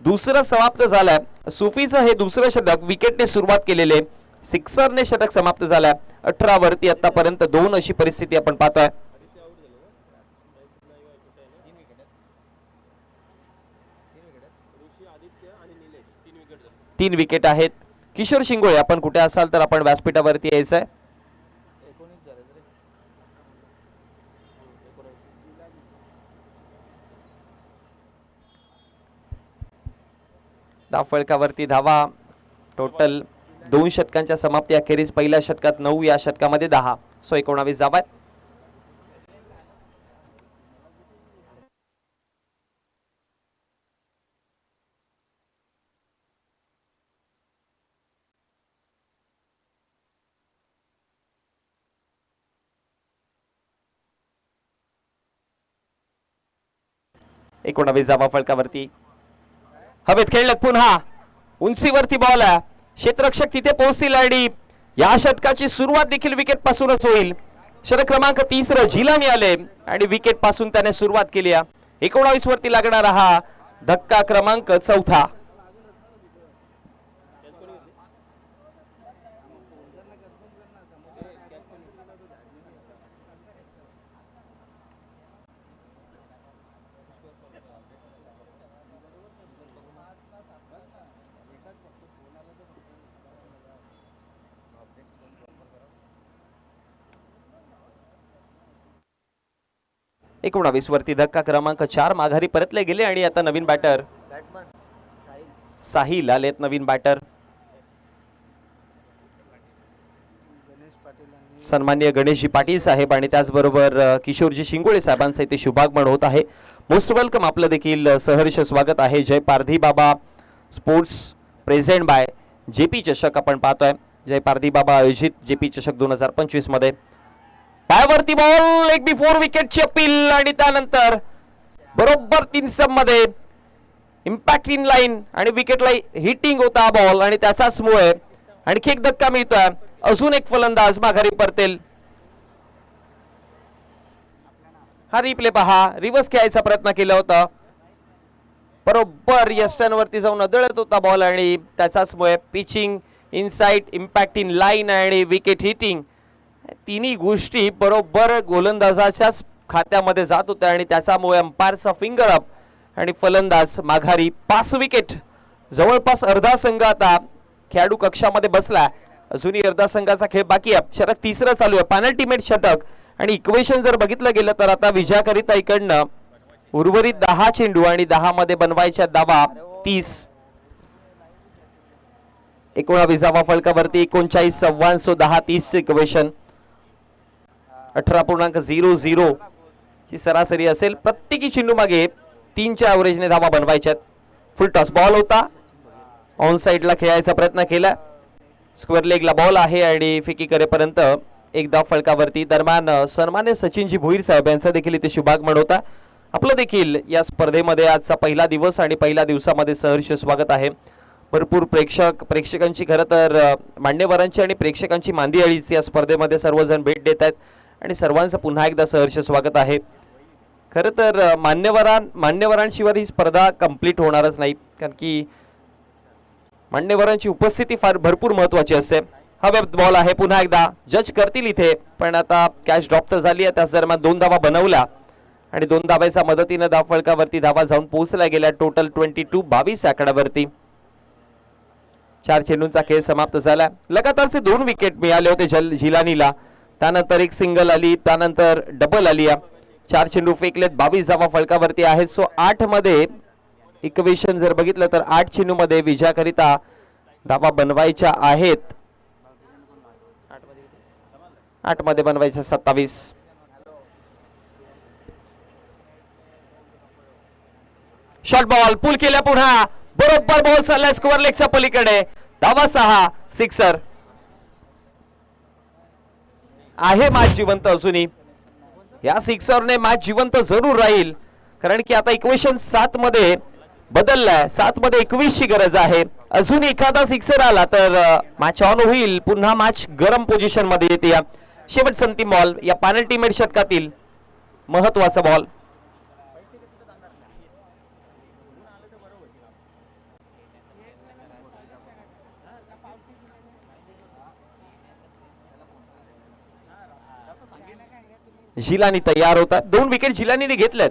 2 समाप्त झालाय. सुफीचं हे दुसरं षटक विकेटने सुरुवात केलेले, सिक्सरने षटक समाप्त झालाय. 18 वरती आतापर्यंत 2 अशी परिस्थिती आपण पाहतोय. तीन विकेट आहेत. किशोर शिंगोळे आपण कुठे असाल तर आपण व्यासपीठावरती यायचंय. धाव फलकावरती धावा टोटल 2 षटकांच्या समाप्ती अखेरीस पहिल्या षटकात 9, या षटकामध्ये 10, सो 19 धावा आहेत. एकोणावीस धावा फलकावरती. हवेत खेळलं पुन्हा उंचीवरती बॉल आहे. क्षेत्ररक्षक तिथे पोहोचतील आणि या षटकाची सुरुवात देखील विकेट पासूनच होईल. षटक क्रमांक 30 झिलानी आले आणि विकेट पासून त्याने सुरुवात केली आहे. 19 वरती लागणारा हा धक्का क्रमांक 4. एकोणावीस वरती धक्का क्रमांक 4 माघारी परतले गेले आणि आता नवीन बॅटर साहिल आलेत. नवीन बॅटर सन्माननीय गणेशजी पाटील साहेब आणि त्याचबरोबर किशोरजी शिंगोळे साहेबांचं इथे शुभागमन होत आहे. मोस्ट वेलकम, आपलं देखील सहर्ष स्वागत आहे. जय पारधी बाबा स्पोर्ट्स प्रेझेंट बाय जेपी चषक आपण पाहतोय. जय पारधी बाबा आयोजित जेपी चषक 2025 मध्ये पायावरती बॉल, एक बिफोर विकेटची अपील आणि त्यानंतर बरोबर 3 स्टंप मध्ये इम्पॅक्ट इन लाईन आणि विकेटला हिटिंग होता बॉल आणि त्याचाच मुळे आणखी एक धक्का मिळतोय. अजून एक फलंदाज माघारी परतेल. हा रिप्ले पहा, रिव्हर्स खेळायचा प्रयत्न केला होता, बरोबर यस्टन वरती जाऊन अदळत होता बॉल आणि त्याचाच मुळे pitching inside, impact in line आणि विकेट हिटिंग, तिन्ही गोष्टी बरोबर गोलंदाजाच्याच खात्यामध्ये जात होत्या आणि त्याच्यामुळे अंपायरचा फिंगर अप आणि फलंदाज माघारी. 5 विकेट, जवळपास अर्धा संघ आता खेळाडू कक्षामध्ये बसला. अजूनही अर्धा संघाचा खेळ बाकी आहे. षटक 3रं चालू आहे, पेनल्टीमेट षटक आणि इक्वेशन जर बघितलं गेलं तर आता विजयाकरिता इकडनं उर्वरित 10 चेंडू आणि 10 मध्ये बनवायच्या धावा 30. 19 धावा फलकावरती. 39 सव्वान, सो 10-30 इक्वेशन. 18.00 ची सरासरी असेल. प्रत्येकी चेंडू मागे 3च्या ॲव्हरेजने धावा बनवायच्यात. फुल टॉस बॉल होता, ऑन साइडला खेळायचा प्रयत्न केला. स्क्वेअर लेगला बॉल आहे आणि फिकी करेपर्यंत एक धाव फलकावरती. दरम्यान सन्मान्य सचिनजी भोईर साहेब यांचा देखील इथे शुभागमन होता. आपलं देखील या स्पर्धेमध्ये आजचा पहिला दिवस आणि पहिल्या दिवसामध्ये सहर्ष स्वागत आहे. भरपूर प्रेक्षकांची खरं तर मान्यवरांची आणि प्रेक्षकांची मांदियाळीच या स्पर्धेमध्ये सर्वजण भेट देत आहेत आणि सर्वांचं पुन्हा एकदा सहर्ष स्वागत आहे. खरं तर मान्यवरांशिवाय ही स्पर्धा कंप्लीट होणारच नाही, कारण की मान्यवरांची उपस्थिती फार भरपूर महत्वाची असते. हवे बॉल आहे पुन्हा एकदा, जज करतील इथे, पण आता कॅच ड्रॉप तर झाली आहे. त्याच दरम्यान 2 धावा बनवल्या आणि 2 धावांच्या मदतीने धाव फलकावरती धावा जाऊन पोहोचल्या गेल्या. टोटल 22 आकड्यावरती. 4 चेंडूंचा खेळ समाप्त झाला. लगातारचे 2 विकेट मिळाले होते झिलानीला, त्यानंतर एक सिंगल आली, त्यानंतर डबल आली. 4 चेंडू फेकलेत, 22 धावा फलकावरती आहेत. सो 8 मध्ये इक्वेशन जर बघितलं तर 8 चेंडू मध्ये विजयाकरिता धावा बनवायच्या आहेत. 8 मध्ये बनवायच्या 27. शॉर्ट बॉल पुल केल्या, पुन्हा बरोबर बॉल चाललाय स्क्वेअर लेगच्या पलीकडे. धावा 6, सिक्सर आहे. मॅच जिवंत अजूनही. या सिक्सरने मॅच जिवंत जरूर राहील, कारण की आता इक्वेशन 7 मध्ये बदललाय. 7 मध्ये 21 ची गरज आहे. अजून एखादा सिक्सर आला तर मॅच ऑन होईल, पुन्हा मॅच गरम पोझिशन मध्ये येते. शेवटचा अंतिम बॉल या पेनल्टीमेट षटकातील महत्वाचा बॉल. झिलानी तयार होता. 2 विकेट झिलानीने घेतलेत.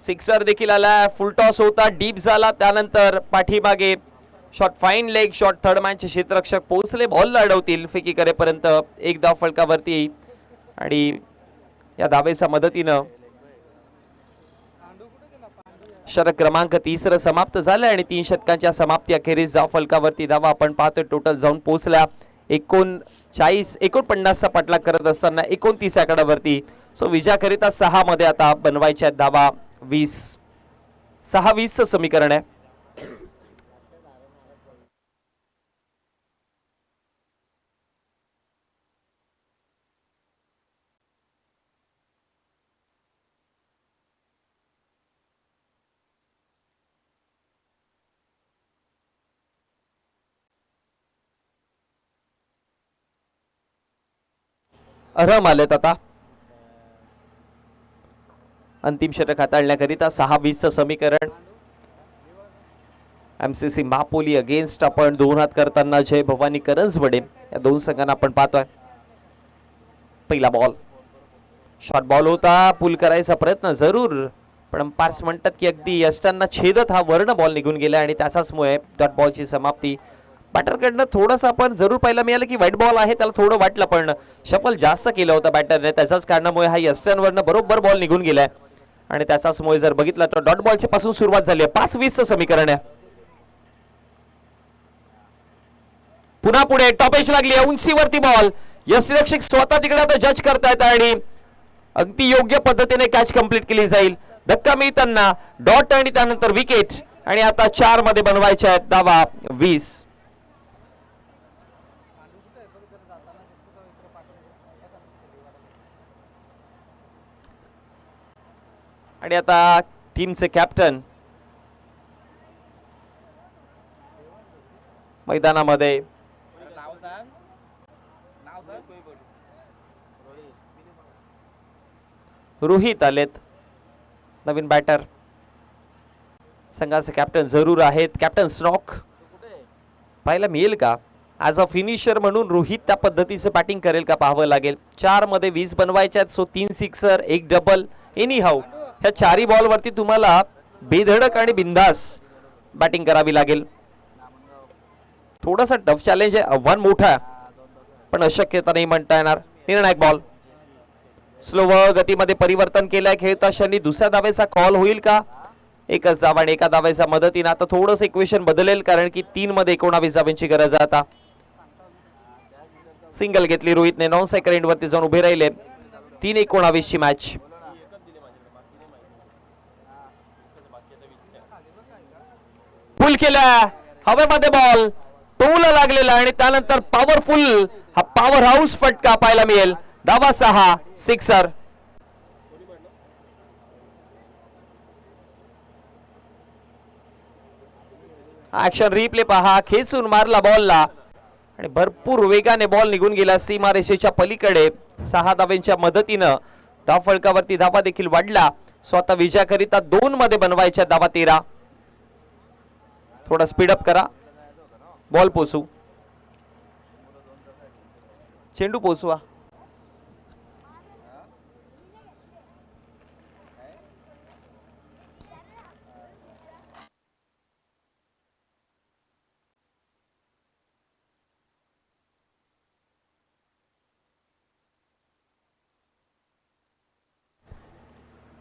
सिक्सर देखील आला, फुल टॉस होता, डीप झाला, त्यानंतर पाठीमागे shot, fine leg shot. Third मॅनचे क्षेत्ररक्षक पोहोचले, बॉल अडवतील फिकी करेपर्यंत. एक धाव फलकावरती आणि या धावेच्या मदतीनं षटक क्रमांक 30 समाप्त झालं आणि 3 षटकांच्या समाप्ती अखेरीस धाव फलकावरती धावा आपण पाहतोय टोटल जाऊन पोहोचल्या 49 पाठलाग करत असताना 29 आकड्यावरती. सो विजयाकरिता 6 मध्ये आता बनवायच्या धावा 20. 6-20 समीकरण आहे. रम आलेत आता अंतिम षटक हाताळण्याकरिता 6-20 समीकरण. एमसीसी मापोली अगेन्स्ट आपण 2 हात करताना जय भवानी करंजवडे या 2 संघांना आपण पाहतोय. पहिला बॉल शॉर्ट बॉल होता, पुल करायचा प्रयत्न जरूर, पण अंपायर्स म्हणतात की अगदी यष्टांना छेदत हा वर्ण बॉल निघून गेला आणि त्याचाच मुळे डॉट बॉलची समाप्ती. बॅटरकडनं थोडंसं आपण जरूर पाहायला मिळालं की व्हाईट बॉल आहे, त्याला थोडं वाटलं पण शफल जास्त केलं होतं बॅटरने, त्याच्याच कारणामुळे हा यष्टांवरनं बरोबर बॉल निघून गेलाय आणि त्याचाच मुळे जर बघितलं तर डॉट बॉलची पासून सुरुवात झाली आहे. 5-20 समीकरण आहे. पुन्हा पुढे टॉप एज लागली आहे, उंचीवरती बॉल, यष्टिरक्षक स्वतः तिकडे आता जज करतायत आणि अगदी योग्य पद्धतीने कॅच कंप्लीट केली जाईल. धक्का मिळताना डॉट आणि त्यानंतर विकेट आणि आता 4 मध्ये बनवायच्या आहेत धावा 20. आणि आता टीमचे कॅप्टन मैदानामध्ये रोहित आलेत, नवीन बॅटर संघाचे कॅप्टन जरूर आहेत. कॅप्टन स्नॉक पाहायला मिळेल का ॲज अ फिनिशर म्हणून रोहित त्या पद्धतीचं बॅटिंग करेल का पाहावं लागेल. 4 मध्ये 20 बनवायच्या आहेत. So 3 sixer 1 double any how ह्या 4ही बॉल वरती तुम्हाला बेधडक आणि बिंदास बॅटिंग करावी लागेल. थोडासा टफ चॅलेंज आहे, आव्हान मोठा आहे, पण अशक्यता नाही म्हणता येणार. निर्णायक बॉल स्लो गतीमध्ये परिवर्तन केलंय खेळता क्षणी. दुसऱ्या धावेचा कॉल होईल का? एकच धाव आणि एका धावेच्या मदतीने आता थोडंसं इक्वेशन बदलेल कारण की 3 मध्ये 19 धावांची गरज आहे. आता सिंगल घेतली रोहितने, 9 सेकंड वरती जाऊन उभे राहिले. 3-19 ची मॅच. पुल केला हवेमध्ये बॉल टोला लागलेला आणि त्यानंतर पॉवरफुल हा पॉवर हाऊस फटका पाहायला मिळेल. धावा 6 सिक्सर. ऍक्शन रिप्ले पहा, खेचून मारला बॉलला आणि भरपूर वेगाने बॉल निघून गेला सीमारेषेच्या पलीकडे. 6 धावांच्या मदतीनं धाव फलकावरती धावा देखील वाढला. स्वतः विजयाकरिता 2 मध्ये बनवायच्या धावा 13. थोडा स्पीड अप करा, बॉल पोचू, चेंडू पोचवा.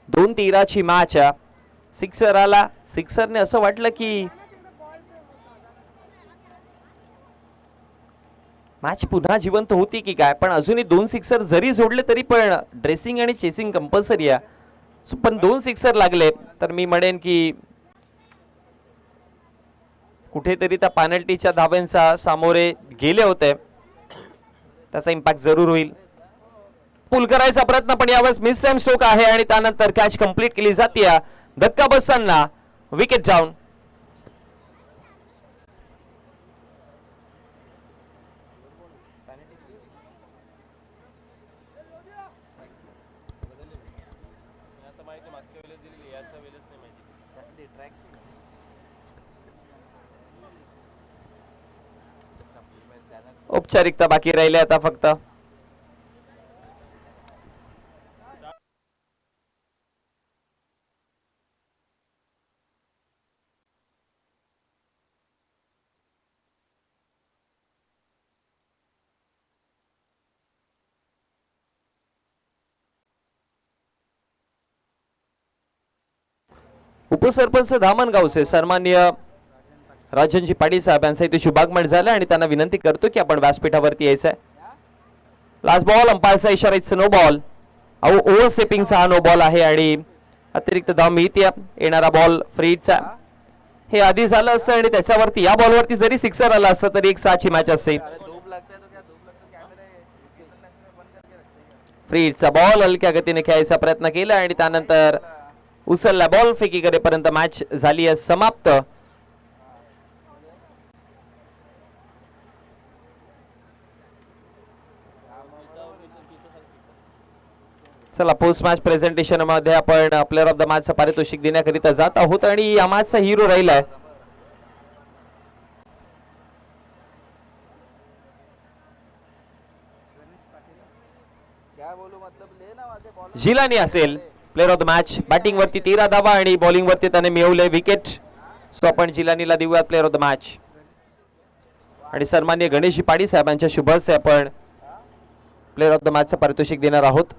दोन 13ची मॅच. सिक्सर आला. सिक्सरने असं वाटलं की मॅच पुन्हा जिवंत होती की काय, पण अजूनही 2 सिक्सर जरी जोडले तरी पण ड्रेसिंग आणि चेसिंग कंपल्सरी आहे. पण 2 सिक्सर लागले तर मी म्हणेन की कुठेतरी त्या पॅनल्टीच्या धाव्यांचा सामोरे गेले होते, त्याचा इम्पॅक्ट जरूर होईल. पुल करायचा प्रयत्न पण यावेळेस मिस टाइम स्ट्रोक आहे आणि त्यानंतर कॅच कंप्लीट केली जाते. धक्का बसताना विकेट डाऊन. औपचारिकता बाकी राहिले आता फक्त. उपसरपंच धामणगावचे सन्माननीय राजनजी पाटील साहेब यांचा इथे शुभागमन झालं आणि त्यांना विनंती करतो की आपण व्यासपीठावरती यायचं आहे. लास्ट बॉल अंपायरचा इशारा, इट्स नो बॉल. ओव्हर स्टेपिंगचा हा नो बॉल आहे आणि अतिरिक्त धाव मिळते. येणारा बॉल फ्रीडचा. हे आधी झालं असतं आणि त्याच्यावरती या बॉलवरती जरी सिक्सर आला असतं तरी एक 6 ची मॅच असते. फ्रीडचा बॉल हलक्या गतीने खेळायचा प्रयत्न केला आणि त्यानंतर उचलला बॉल. फेकी करेपर्यंत मॅच झाली आहे समाप्त. चला, पोस्ट मॅच प्रेझेंटेशन मध्ये आपण प्लेअर ऑफ द मॅचचं पारितोषिक देण्याकरिता जात आहोत आणि या मॅचचा हिरो राहिलाय जिलानी असेल. Player of the match. Batting वरती 13 धावा आणि बॉलिंग वरती त्याने मिळवले विकेट. सो आपण जिलानीला देऊयात प्लेअर ऑफ द मॅच. आणि सन्माननीय गणेशजी पाडी साहेबांच्या शुभ हस्ते आपण प्लेअर ऑफ द मॅचचं पारितोषिक देणार आहोत.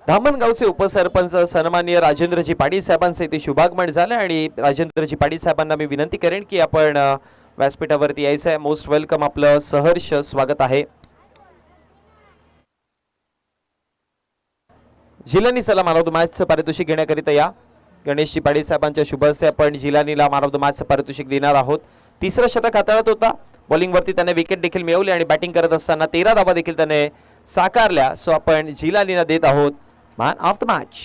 धामणगावचे उपसरपंच सन्माननीय राजेंद्रजी पाटील साहेबांचे इथे शुभागमन झालं आणि राजेंद्रजी पाटील साहेबांना मी विनंती करेन की आपण व्यासपीठावरती यायचं आहे. मोस्ट वेलकम, आपलं सहर्ष स्वागत आहे. जिलानी चला मॅन ऑफ द मॅचचं पारितोषिक घेण्याकरिता या. गणेशजी पाटील साहेबांच्या शुभ हस्ते आपण जिलानीला मॅन ऑफ द मॅचचं पारितोषिक देणार आहोत. तिसरं शतक हाताळत होता. बॉलिंग वरती त्याने विकेट देखील मिळवली आणि बॅटिंग करत असताना 13 धावा देखील त्याने साकारल्या. सो आपण जिलानीला देत आहोत मॅन ऑफ द मॅच.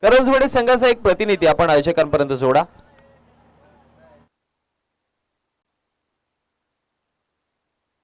करंजवाडी संघाचा एक प्रतिनिधी आपण आयोजकांपर्यंत जोडा.